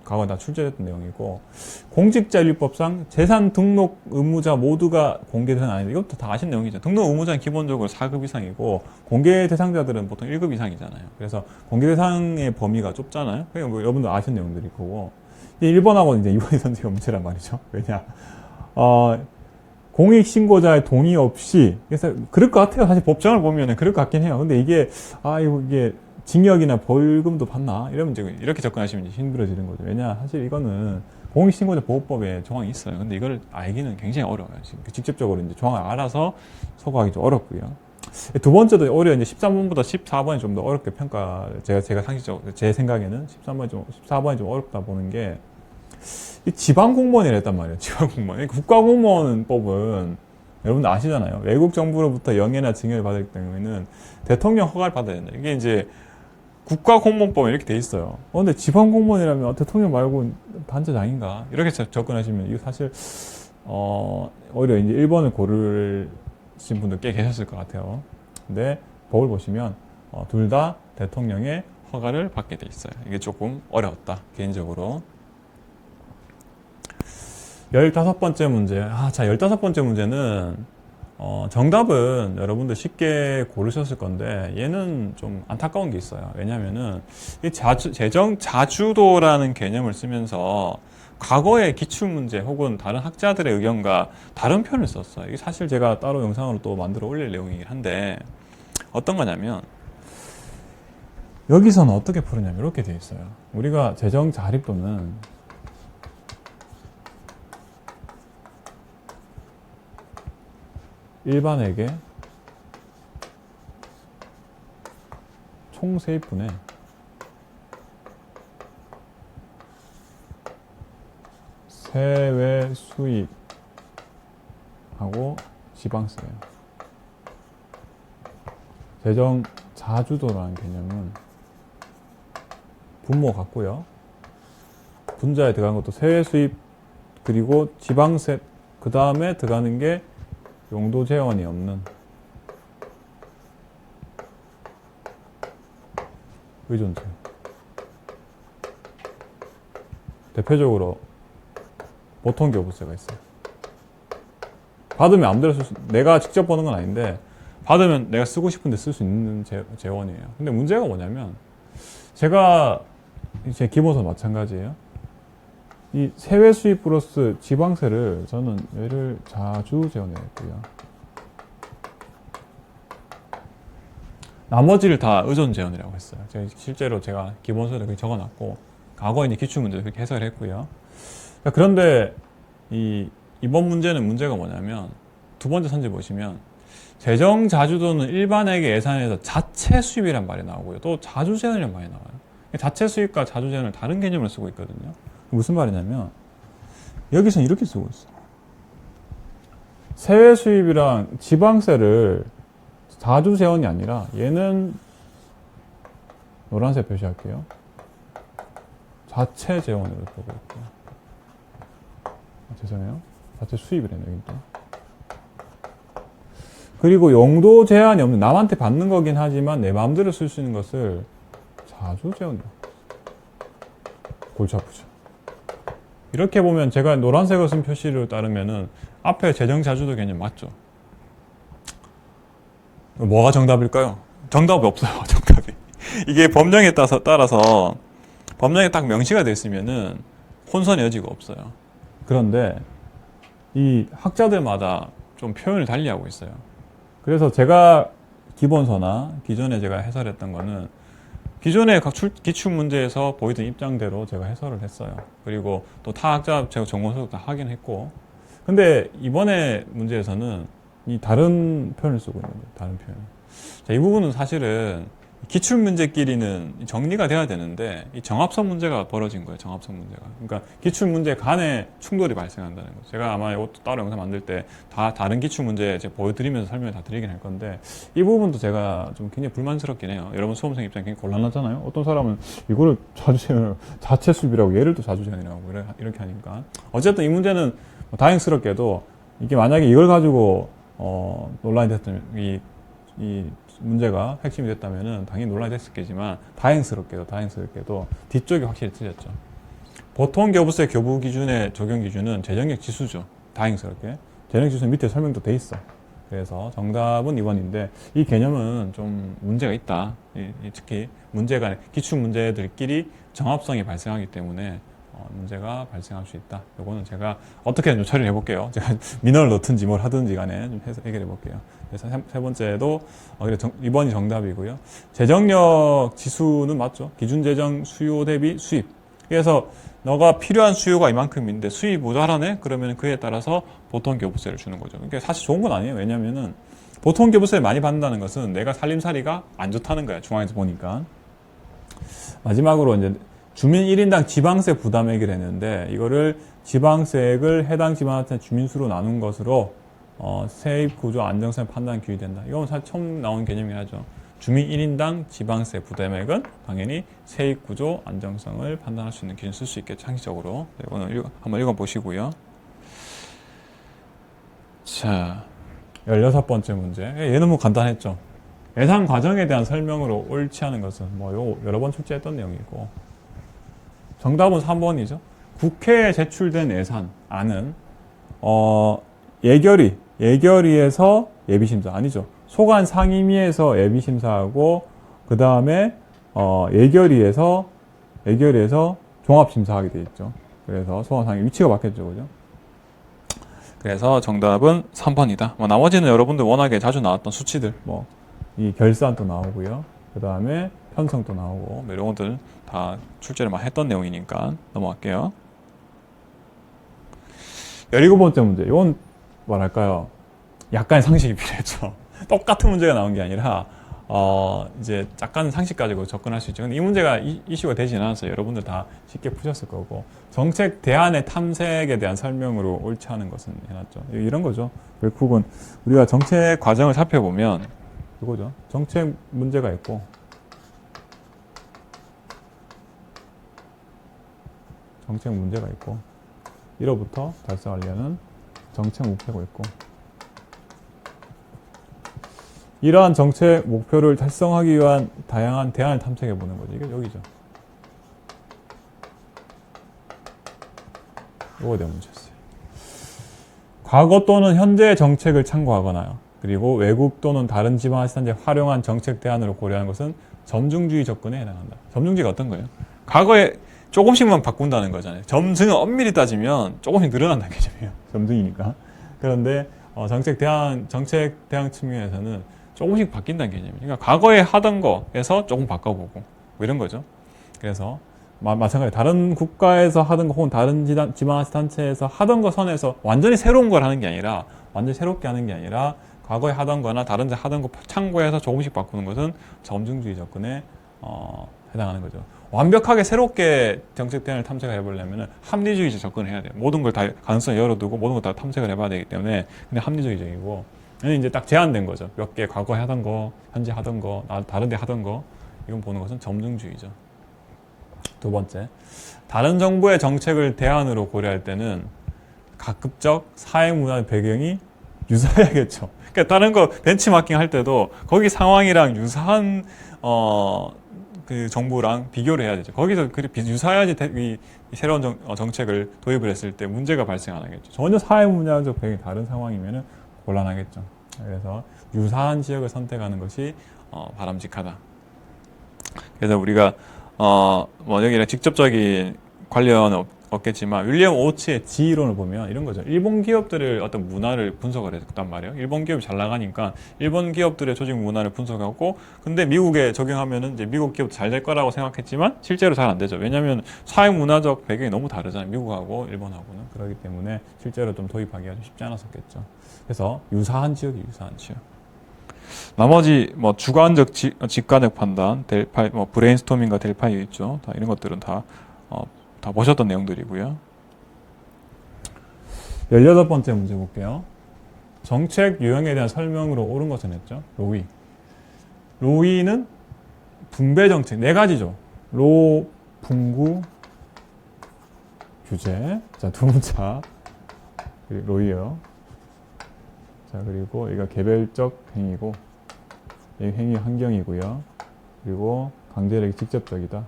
과거에 다 출제됐던 내용이고, 공직자윤리법상 재산 등록 의무자 모두가 공개 대상 아닌데 이것도 다 아신 내용이죠. 등록 의무자는 기본적으로 4급 이상이고 공개 대상자들은 보통 1급 이상이잖아요. 그래서 공개 대상의 범위가 좁잖아요. 그러니까 뭐 여러분들 아시는 내용들이 거고, 1번하고 이제 2번이 선지가 문제란 말이죠. 왜냐? 공익신고자의 동의 없이, 그래서 그럴 것 같아요. 사실 법정을 보면은 그럴 것 같긴 해요. 근데 이게 징역이나 벌금도 받나? 이러면 이제 이렇게 접근하시면 이제 힘들어지는 거죠. 왜냐? 사실 이거는 공익신고자 보호법에 조항이 있어요. 근데 이걸 알기는 굉장히 어려워요. 직접적으로 이제 조항을 알아서 소거하기 좀 어렵고요. 두 번째도 오히려 이제 13번보다 14번이 좀 더 어렵게 제가 상식적으로, 제 생각에는 14번이 좀 어렵다 보는 게, 이 지방공무원이라 했단 말이에요. 지방공무원. 국가공무원법은 여러분들 아시잖아요. 외국 정부로부터 영예나 증여를 받을 경우에는 대통령 허가를 받아야 된다. 이게 이제 국가공무원법에 이렇게 돼 있어요. 근데 지방공무원이라면 대통령 말고 단체장인가? 이렇게 접근하시면 이거 사실 오히려 이제 1번을 고르신 분들 꽤 계셨을 것 같아요. 근데 법을 보시면 둘 다 대통령의 허가를 받게 돼 있어요. 이게 조금 어려웠다, 개인적으로. 15번째 문제. 자, 15번째 문제는 정답은 여러분들 쉽게 고르셨을 건데, 얘는 좀 안타까운 게 있어요. 왜냐면은 이 재정 자주도라는 개념을 쓰면서 과거의 기출문제 혹은 다른 학자들의 의견과 다른 표현을 썼어요. 이게 사실 제가 따로 영상으로 또 만들어 올릴 내용이긴 한데, 어떤 거냐면 여기서는 어떻게 풀었냐면 이렇게 돼 있어요. 우리가 재정 자립도는 일반에게 총 세입분의 세외 수입하고 지방세예요. 재정 자주도라는 개념은 분모 같고요. 분자에 들어간 것도 세외 수입 그리고 지방세, 그 다음에 들어가는 게 용도 재원이 없는 의존세. 대표적으로 보통교부세가 있어요. 받으면 아무데나 내가 직접 버는 건 아닌데 받으면 내가 쓰고 싶은데 쓸 수 있는 재원이에요. 근데 문제가 뭐냐면 제가 제 기본서 마찬가지예요. 이 세외 수입 플러스 지방세를 저는 얘를 자주 재원했고요. 나머지를 다 의존 재원이라고 했어요. 실제로 제가 기본서를 그렇게 적어놨고, 과거에 이제 기출문제도 그렇게 해석을 했고요. 그런데 이번 문제는 문제가 뭐냐면, 두 번째 선지 보시면 재정 자주도는 일반회계 예산에서 자체 수입이란 말이 나오고요. 또 자주 재원이란 말이 나와요. 자체 수입과 자주 재원을 다른 개념을 쓰고 있거든요. 무슨 말이냐면 여기서는 이렇게 쓰고 있어요. 세외 수입이랑 지방세를 자주 재원이 아니라 얘는 노란색 표시할게요. 자체 재원으로 보고 있고요. 죄송해요. 자체 수입이래요, 여기 또. 그리고 용도 제한이 없는, 남한테 받는 거긴 하지만 내 마음대로 쓸 수 있는 것을 자주 재원으로. 골치 아프죠. 이렇게 보면 제가 노란색을 쓴 표시를 따르면은 앞에 재정자주도 개념 맞죠? 뭐가 정답일까요? 정답이 없어요, 정답이. 이게 법령에 따라서 법령에 딱 명시가 되어 있으면은 혼선의 여지가 없어요. 그런데 이 학자들마다 좀 표현을 달리하고 있어요. 그래서 제가 기본서나 기존에 제가 해설했던 거는 기존의 각 기출문제에서 보이던 입장대로 제가 해설을 했어요. 그리고 또 타 학자 제가 전공서도 다 확인했고, 근데 이번에 문제에서는 이 다른 표현을 쓰고 있는 거예요. 다른 표현. 자, 이 부분은 사실은 기출 문제끼리는 정리가 돼야 되는데 이 정합성 문제가 벌어진 거예요. 정합성 문제가. 그러니까 기출 문제 간에 충돌이 발생한다는 거죠. 제가 아마 이것도 따로 영상 만들 때 다 다른 기출 문제 제가 보여드리면서 설명을 다 드리긴 할 건데 이 부분도 제가 좀 굉장히 불만스럽긴 해요. 여러분 수험생 입장이 굉장히 곤란하잖아요. 어떤 사람은 이거를 자체 수입이라고 얘를 또 자주재원이라고 이렇게 하니까 어쨌든 이 문제는 다행스럽게도 이게 만약에 이걸 가지고 논란이 됐다면 이 문제가 핵심이 됐다면은 당연히 논란이 됐었겠지만 다행스럽게도 뒤쪽이 확실히 틀렸죠. 보통 교부세 교부 기준의 적용 기준은 재정력 지수죠. 다행스럽게 재정력 지수 밑에 설명도 돼 있어. 그래서 정답은 2번인데 이 개념은 좀 문제가 있다. 특히 문제가 기출 문제들끼리 정합성이 발생하기 때문에 문제가 발생할 수 있다. 요거는 제가 어떻게든 좀 처리를 해볼게요. 제가 민원을 넣든지 뭘 하든지 간에 좀 해결해 볼게요. 그래서 세 번째도 2번이 정답이고요. 재정력 지수는 맞죠? 기준 재정 수요 대비 수입. 그래서 너가 필요한 수요가 이만큼인데 수입이 모자라네? 그러면 그에 따라서 보통 교부세를 주는 거죠. 그러니까 사실 좋은 건 아니에요. 왜냐면은 보통 교부세를 많이 받는다는 것은 내가 살림살이가 안 좋다는 거야. 중앙에서 보니까. 마지막으로 이제 주민 1인당 지방세 부담액을 했는데 이거를 지방세액을 해당 지방한테 주민수로 나눈 것으로 세입 구조 안정성을 판단 기준이 된다. 이건 사실 처음 나온 개념이긴 하죠. 주민 1인당 지방세 부담액은 당연히 세입 구조 안정성을 판단할 수 있는 기준 쓸 수 있겠죠. 상식적으로. 이거는 한번 읽어보시고요. 자, 16번째 문제. 얘는 뭐 간단했죠. 예산 과정에 대한 설명으로 옳지 않은 것은 요 여러 번 출제했던 내용이고 정답은 3번이죠. 국회에 제출된 예산안은 예결위에서 예비심사 아니죠. 소관 상임위에서 예비심사하고 그 다음에 예결위에서 종합심사하게 돼 있죠. 그래서 소관 상임위 위치가 바뀌었죠, 그죠? 그래서 정답은 3번이다. 나머지는 여러분들 워낙에 자주 나왔던 수치들, 이 결산도 나오고요. 그 다음에 편성도 나오고 이런 것들 다 출제를 많이 했던 내용이니까 넘어갈게요. 17번째 문제. 이건 뭐랄까요? 약간의 상식이 필요했죠. 똑같은 문제가 나온 게 아니라 이제 약간 상식 가지고 접근할 수 있죠. 근데 이 문제가 이슈가 되진 않았어요. 여러분들 다 쉽게 푸셨을 거고 정책 대안의 탐색에 대한 설명으로 옳지 않은 것은 해놨죠. 이런 거죠. 결국은 우리가 정책 과정을 살펴보면 이거죠. 정책 문제가 있고 정책 문제가 있고 1호부터 달성하려는 정책 목표가 있고 이러한 정책 목표를 달성하기 위한 다양한 대안을 탐색해 보는 거죠. 이게 여기죠. 이거에 대한 문제였어요. 과거 또는 현재의 정책을 참고하거나 그리고 외국 또는 다른 지방자치단체에 활용한 정책 대안으로 고려하는 것은 점증주의 접근에 해당한다. 점증주의가 어떤 거예요? 과거에 조금씩만 바꾼다는 거잖아요. 점증은 엄밀히 따지면 조금씩 늘어난다는 개념이에요. 점증이니까. 그런데 정책 대안 측면에서는 조금씩 바뀐다는 개념이에요. 그러니까 과거에 하던 거에서 조금 바꿔보고 뭐 이런 거죠. 그래서 마찬가지로 다른 국가에서 하던 거 혹은 다른 지방자치단체에서 하던 거 선에서 완전히 새로운 걸 하는 게 아니라 완전히 새롭게 하는 게 아니라 과거에 하던 거나 다른 데 하던 거 참고해서 조금씩 바꾸는 것은 점증주의 접근에 해당하는 거죠. 완벽하게 새롭게 정책 대안을 탐색해 보려면 합리주의적 접근을 해야 돼요. 모든 걸 다 가능성을 열어두고 모든 걸 다 탐색을 해봐야 되기 때문에 근데 합리주의적이고 얘는 이제 딱 제한된 거죠. 몇 개 과거에 하던 거, 현재 하던 거, 다른 데 하던 거 이건 보는 것은 점증주의죠. 두 번째, 다른 정부의 정책을 대안으로 고려할 때는 가급적 사회문화 배경이 유사해야겠죠. 그러니까 다른 거 벤치마킹 할 때도 거기 상황이랑 유사한 그 정부랑 비교를 해야 되죠. 거기서 유사해야지 이 새로운 정책을 도입을 했을 때 문제가 발생 안 하겠죠. 전혀 사회문화적 배경이 다른 상황이면 곤란하겠죠. 그래서 유사한 지역을 선택하는 것이 바람직하다. 그래서 우리가 뭐 여기랑 직접적인 관련은 없겠지만 윌리엄 오츠의 지이론을 보면 이런 거죠. 일본 기업들의 어떤 문화를 분석을 했단 말이에요. 일본 기업이 잘 나가니까 일본 기업들의 조직 문화를 분석하고 근데 미국에 적용하면은 이제 미국 기업도 잘 될 거라고 생각했지만 실제로 잘 안 되죠. 왜냐하면 사회 문화적 배경이 너무 다르잖아요. 미국하고 일본하고는. 그렇기 때문에 실제로 좀 도입하기가 좀 쉽지 않았었겠죠. 그래서 유사한 지역이 유사한 지역. 나머지 뭐 주관적 직관적 판단, 델파이, 뭐 브레인스토밍과 델파이 있죠. 다 이런 것들은 다 보셨던 내용들이고요. 18번째 문제 볼게요. 정책 유형에 대한 설명으로 옳은 것은 했죠. 로위. 로위는 분배 정책 네 가지죠. 로, 분구, 규제. 자, 두 문자. 로위요. 자, 그리고 이거 개별적 행위고, 이 행위 환경이고요. 그리고 강제력이 직접적이다.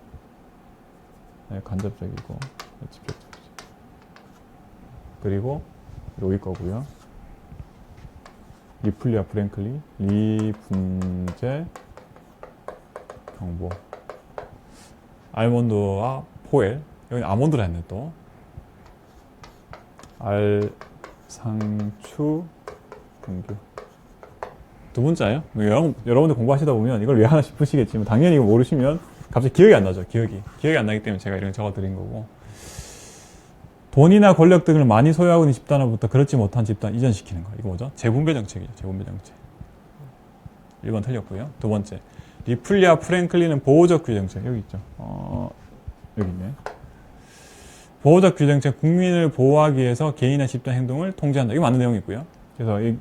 네, 간접적이고, 직접적이죠. 그리고 로이 거고요. 리플리와 프랭클리, 리분제, 경보. 알몬드와 포엘. 여기 아몬드라 했네 또. 알, 상추, 분규. 두 문자예요. 여러분들 공부하시다 보면 이걸 왜 하나 싶으시겠지만 당연히 이거 모르시면 갑자기 기억이 안 나죠. 기억이 안 나기 때문에 제가 이런 거 적어드린 거고. 돈이나 권력 등을 많이 소유하고 있는 집단으로부터 그렇지 못한 집단 이전시키는 거. 이거 뭐죠? 재분배 정책이죠. 재분배 정책. 1번 틀렸고요. 두 번째, 리플리와 프랭클린은 보호적 규제 정책. 여기 있죠. 여기 있네. 보호적 규제 정책, 국민을 보호하기 위해서 개인이나 집단 행동을 통제한다. 이거 맞는 내용이고요. 그래서 이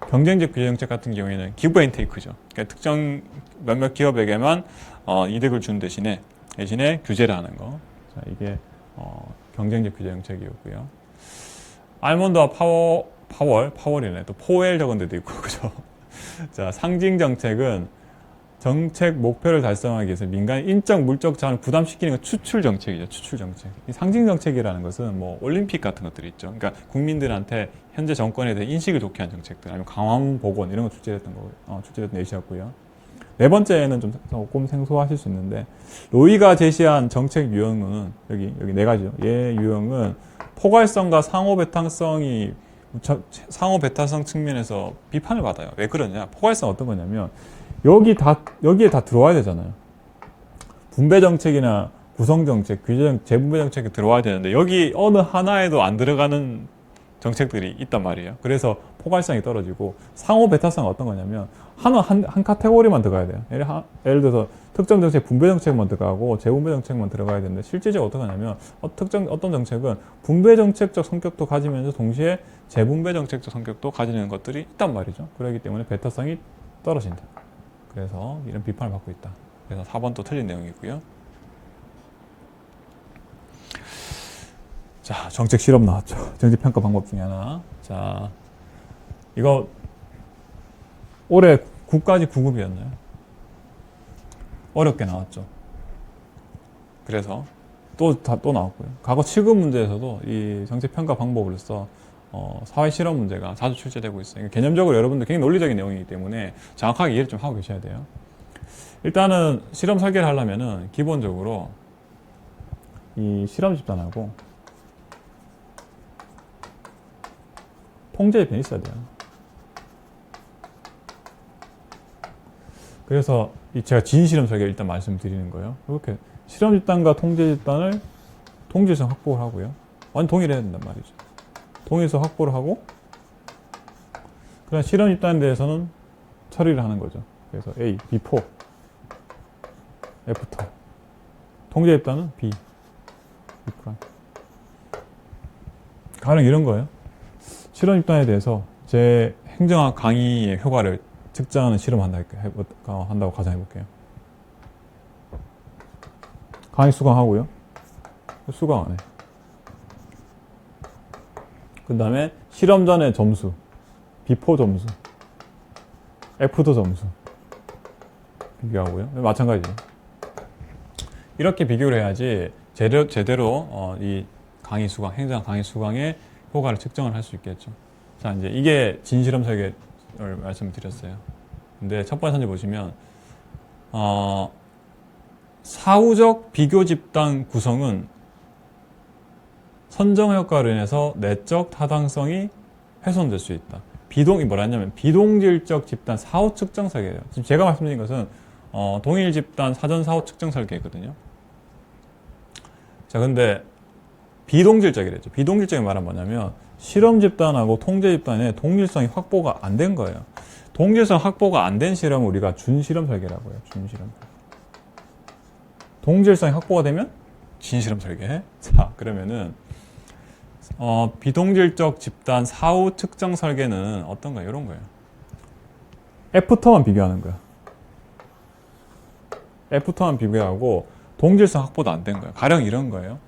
경쟁적 규제 정책 같은 경우에는 기브 앤 테이크죠. 그러니까 특정 몇몇 기업에게만 이득을 준 대신에 규제를 하는 거. 자, 이게 경쟁적 규제 정책이었고요. 알몬드와 파월이네. 또 포엘 적은 데도 있고, 그죠? 자, 상징 정책은 정책 목표를 달성하기 위해서 민간의 인적 물적 자원을 부담시키는 건 추출 정책이죠. 추출 정책. 이 상징 정책이라는 것은 뭐 올림픽 같은 것들이 있죠. 그러니까 국민들한테 현재 정권에 대해 인식을 좋게 한 정책들, 아니면 강화문 복원 이런 거 출제했던 예시였고요. 네 번째는 좀 조금 생소하실 수 있는데, 로이가 제시한 정책 유형은 여기 네 가지죠. 얘 유형은 포괄성과 상호 배타성 측면에서 비판을 받아요. 왜 그러냐? 포괄성 어떤 거냐면 여기에 다 들어와야 되잖아요. 분배 정책이나 구성 정책, 재분배 정책이 들어와야 되는데 여기 어느 하나에도 안 들어가는 정책들이 있단 말이에요. 그래서 포괄성이 떨어지고, 상호 배타성은 어떤 거냐면 한 카테고리만 들어가야 돼요. 예를 들어서 특정 정책, 분배 정책만 들어가고 재분배 정책만 들어가야 되는데, 실제적으로 어떻게 하냐면 어떤 정책은 분배 정책적 성격도 가지면서 동시에 재분배 정책적 성격도 가지는 것들이 있단 말이죠. 그렇기 때문에 배타성이 떨어진다. 그래서 이런 비판을 받고 있다. 그래서 4번 또 틀린 내용이고요. 자, 정책 실험 나왔죠. 정책 평가 방법 중에 하나. 자, 이거 올해 9까지 9급이었나요? 어렵게 나왔죠. 그래서 또 나왔고요. 과거 7급 문제에서도 이 정책 평가 방법으로서 사회 실험 문제가 자주 출제되고 있어요. 개념적으로 여러분들 굉장히 논리적인 내용이기 때문에 정확하게 이해를 좀 하고 계셔야 돼요. 일단은 실험 설계를 하려면은 기본적으로 이 실험 집단하고 통제 집단이 있어야 돼요. 그래서 제가 진실험 설계를 일단 말씀드리는 거예요. 이렇게 실험 집단과 통제 집단을 통제성 확보를 하고요. 완전 동일해야 된단 말이죠. 동일성 확보를 하고, 그다음 실험 집단에 대해서는 처리를 하는 거죠. 그래서 A, B4, F2. 통제 집단은 B. 가령 이런 거예요. 실험 집단에 대해서 제 행정학 강의의 효과를 측정하는 실험 한다고 가정해 볼게요. 강의 수강하고요. 수강 안 해. 그 다음에 실험 전의 점수, 비포 점수, 애프터 점수 비교하고요. 마찬가지예요. 이렇게 비교를 해야지 제대로 이 강의 수강, 행정학 강의 수강의 효과를 측정을 할 수 있겠죠. 자, 이제 이게 진실험 설계를 말씀드렸어요. 근데 첫 번째 선지 보시면 사후적 비교 집단 구성은 선정 효과로 인해서 내적 타당성이 훼손될 수 있다. 이게 뭐라 했냐면 비동질적 집단 사후 측정 설계예요. 지금 제가 말씀드린 것은 동일 집단 사전 사후 측정 설계거든요. 자, 근데 비동질적이랬죠. 비동질적인 말은 뭐냐면 실험 집단하고 통제 집단의 동일성이 확보가 안 된 거예요. 동일성 확보가 안 된 실험을 우리가 준실험 설계라고 해요. 준실험. 동질성이 확보가 되면 진실험 설계. 자, 그러면은 비동질적 집단 사후 측정 설계는 어떤가요? 이런 거예요. 애프터만 비교하는 거야. 애프터만 비교하고 동질성 확보도 안 된 거예요. 가령 이런 거예요.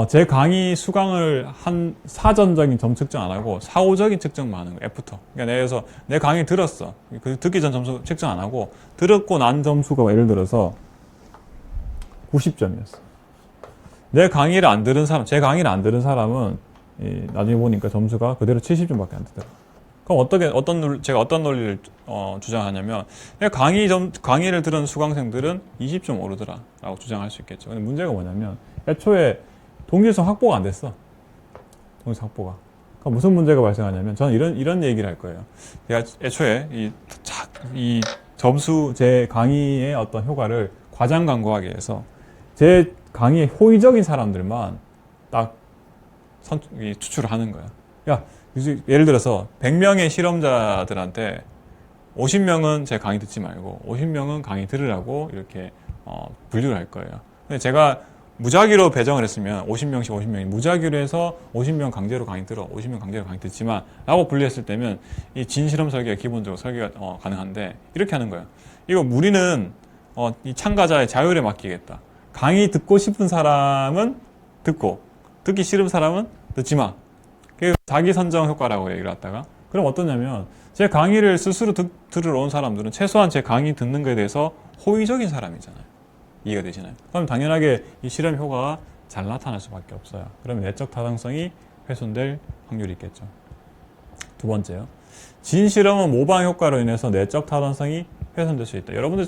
제 강의 수강을 한 사전적인 점 측정 안 하고 사후적인 측정만 하는 거예요. 애프터. 그러니까 내가 내 강의 들었어. 그 듣기 전 점수 측정 안 하고 듣고 난 점수가 예를 들어서 90점이었어. 내 강의를 안 들은 사람, 제 강의를 안 들은 사람은 나중에 보니까 점수가 그대로 70점밖에 안 되더라고요. 그럼 제가 어떤 논리를 주장하냐면 강의를 들은 수강생들은 20점 오르더라 라고 주장할 수 있겠죠. 근데 문제가 뭐냐면 애초에 동질성 확보가 안 됐어. 동질성 확보가. 그럼 무슨 문제가 발생하냐면 저는 이런 얘기를 할 거예요. 제가 애초에 이 점수 제 강의의 어떤 효과를 과장 광고하기 위해서 제 강의의 호의적인 사람들만 딱 추출을 하는 거야. 야, 예를 들어서 100명의 실험자들한테 50명은 제 강의 듣지 말고 50명은 강의 들으라고 이렇게 분류를 할 거예요. 근데 제가 무작위로 배정을 했으면 50명씩 50명이 무작위로 해서 50명 강제로 강의 들어 50명 강제로 강의 듣지만 라고 분류했을 때면 이 진실험 설계가 기본적으로 설계가 가능한데 이렇게 하는 거예요. 이거 우리는 이 참가자의 자율에 맡기겠다. 강의 듣고 싶은 사람은 듣고 듣기 싫은 사람은 듣지 마. 그게 자기 선정 효과라고 얘기를 했다가 그럼 어떠냐면 제 강의를 스스로 들으러 온 사람들은 최소한 제 강의 듣는 거에 대해서 호의적인 사람이잖아요. 이해가 되시나요? 그럼 당연하게 이 실험 효과가 잘 나타날 수밖에 없어요. 그러면 내적 타당성이 훼손될 확률이 있겠죠. 두 번째요. 진실험은 모방 효과로 인해서 내적 타당성이 훼손될 수 있다. 여러분들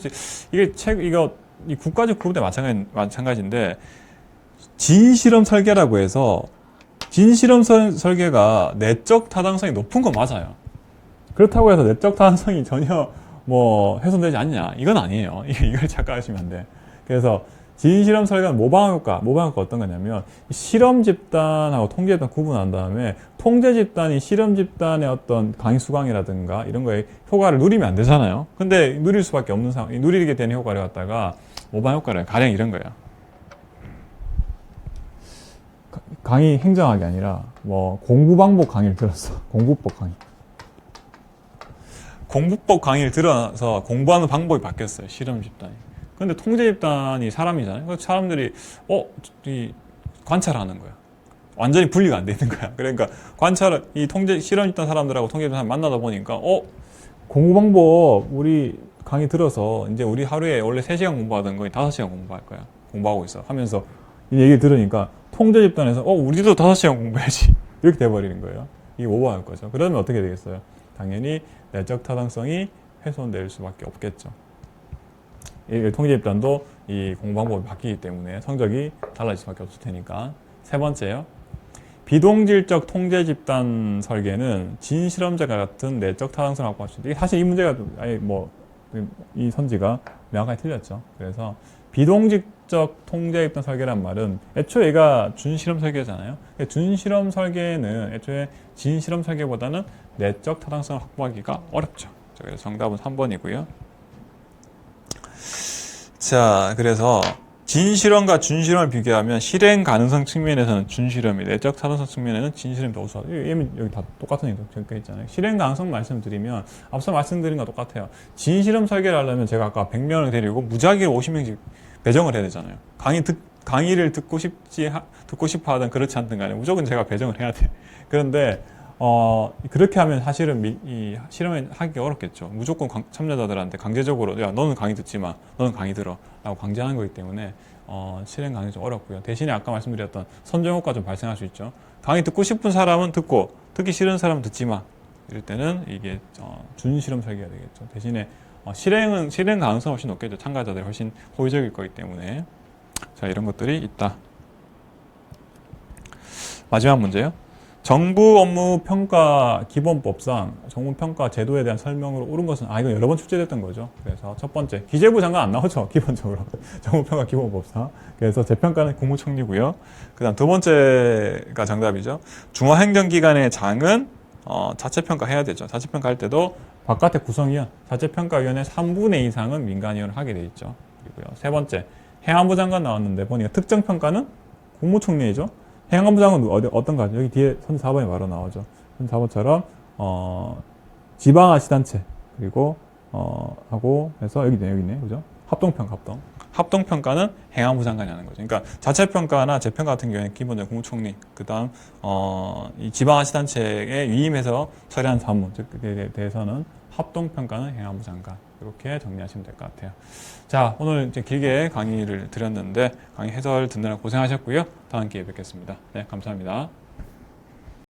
이 국가적 구분에 마찬가지인데 진실험 설계라고 해서 진실험 설계가 내적 타당성이 높은 건 맞아요. 그렇다고 해서 내적 타당성이 전혀 훼손되지 않냐? 이건 아니에요. 이걸 착각하시면 안 돼. 그래서 진실험 설계는 모방 효과 어떤 거냐면 실험 집단하고 통제 집단 구분한 다음에 통제 집단이 실험 집단의 어떤 강의 수강이라든가 이런 거에 효과를 누리면 안 되잖아요. 근데 누릴 수밖에 없는 상황, 누리게 되는 효과를 갖다가 모방 효과를 가령 이런 거예요. 강의 행정학이 아니라 공부 방법 강의를 들었어. 공부법 강의. 공부법 강의를 들어서 공부하는 방법이 바뀌었어요. 실험 집단이. 근데 통제 집단이 사람이잖아요. 그래서 사람들이 관찰하는 거야. 완전히 분리가 안 돼 있는 거야. 그러니까 실험 집단 사람들하고 통제 집단 사람 만나다 보니까 공부 방법 우리 강의 들어서 이제 우리 하루에 원래 3시간 공부하던 거 5시간 공부할 거야. 공부하고 있어. 하면서 이 얘기 들으니까 통제 집단에서 우리도 5시간 공부해야지. 이렇게 돼버리는 거예요. 이게 오버할 거죠. 그러면 어떻게 되겠어요? 당연히 내적 타당성이 훼손될 수밖에 없겠죠. 통제 집단도 이 공부 방법이 바뀌기 때문에 성적이 달라질 수밖에 없을 테니까. 세 번째요. 비동질적 통제 집단 설계는 진실험자가 같은 내적 타당성을 확보할 수 있다. 사실 이 문제가 이 선지가 명확하게 틀렸죠. 그래서 비동질적 통제 집단 설계란 말은 애초에 얘가 준실험 설계잖아요. 준실험 설계는 애초에 진실험 설계보다는 내적 타당성을 확보하기가 어렵죠. 그래서 정답은 3번이고요. 자, 그래서 진실험과 준실험을 비교하면 실행 가능성 측면에서는 준실험이, 내적 사전성 측면에는 진실험이 더 우수하다. 얘는 여기 다 똑같은 얘기 적혀 있잖아요. 실행 가능성 말씀드리면 앞서 말씀드린 거와 똑같아요. 진실험 설계를 하려면 제가 아까 100명을 데리고 무작위로 50명씩 배정을 해야 되잖아요. 강의를 듣고 싶어 하든 그렇지 않든 간에 무조건 제가 배정을 해야 돼. 그런데 그렇게 하면 사실은 이 실험을 하기가 어렵겠죠. 무조건 참여자들한테 강제적으로, 야, 너는 강의 듣지 마, 너는 강의 들어 라고 강제하는 거기 때문에 실행 강의 좀 어렵고요. 대신에 아까 말씀드렸던 선정효과 좀 발생할 수 있죠. 강의 듣고 싶은 사람은 듣고, 듣기 싫은 사람은 듣지 마. 이럴 때는 이게 준실험 설계가 되겠죠. 대신에 실행 가능성이 훨씬 높겠죠. 참가자들이 훨씬 호의적일 거기 때문에. 자, 이런 것들이 있다. 마지막 문제요. 정부 업무 평가 기본법상 정부 평가 제도에 대한 설명으로 옳은 것은, 이건 여러 번 출제됐던 거죠. 그래서 첫 번째, 기재부 장관 안 나오죠. 기본적으로. 정부 평가 기본법상. 그래서 재평가는 국무총리고요. 그 다음 두 번째가 정답이죠. 중앙행정기관의 장은 자체평가 해야 되죠. 자체평가 할 때도 바깥에 구성위원, 자체평가위원회 3분의 2 이상은 민간위원을 하게 돼 있죠. 그리고요. 세 번째, 행안부 장관 나왔는데 보니까 특정평가는 국무총리죠. 행안부 장관은 어떤 거죠? 여기 뒤에 선 4번에 바로 나오죠. 선 4번처럼 지방자치단체 그리고 하고 해서 여기 있네, 그죠? 합동평가. 합동평가는 행안부 장관이 하는 거죠. 그러니까 자체평가나 재평가 같은 경우에는 기본적으로 국무총리, 그다음 이 지방자치단체에 위임해서 처리한 사무 즉에 대해서는 합동평가는 행안부 장관. 이렇게 정리하시면 될 것 같아요. 자, 오늘 이제 길게 강의를 드렸는데 강의 해설 듣느라 고생하셨고요. 다음 기회에 뵙겠습니다. 네, 감사합니다.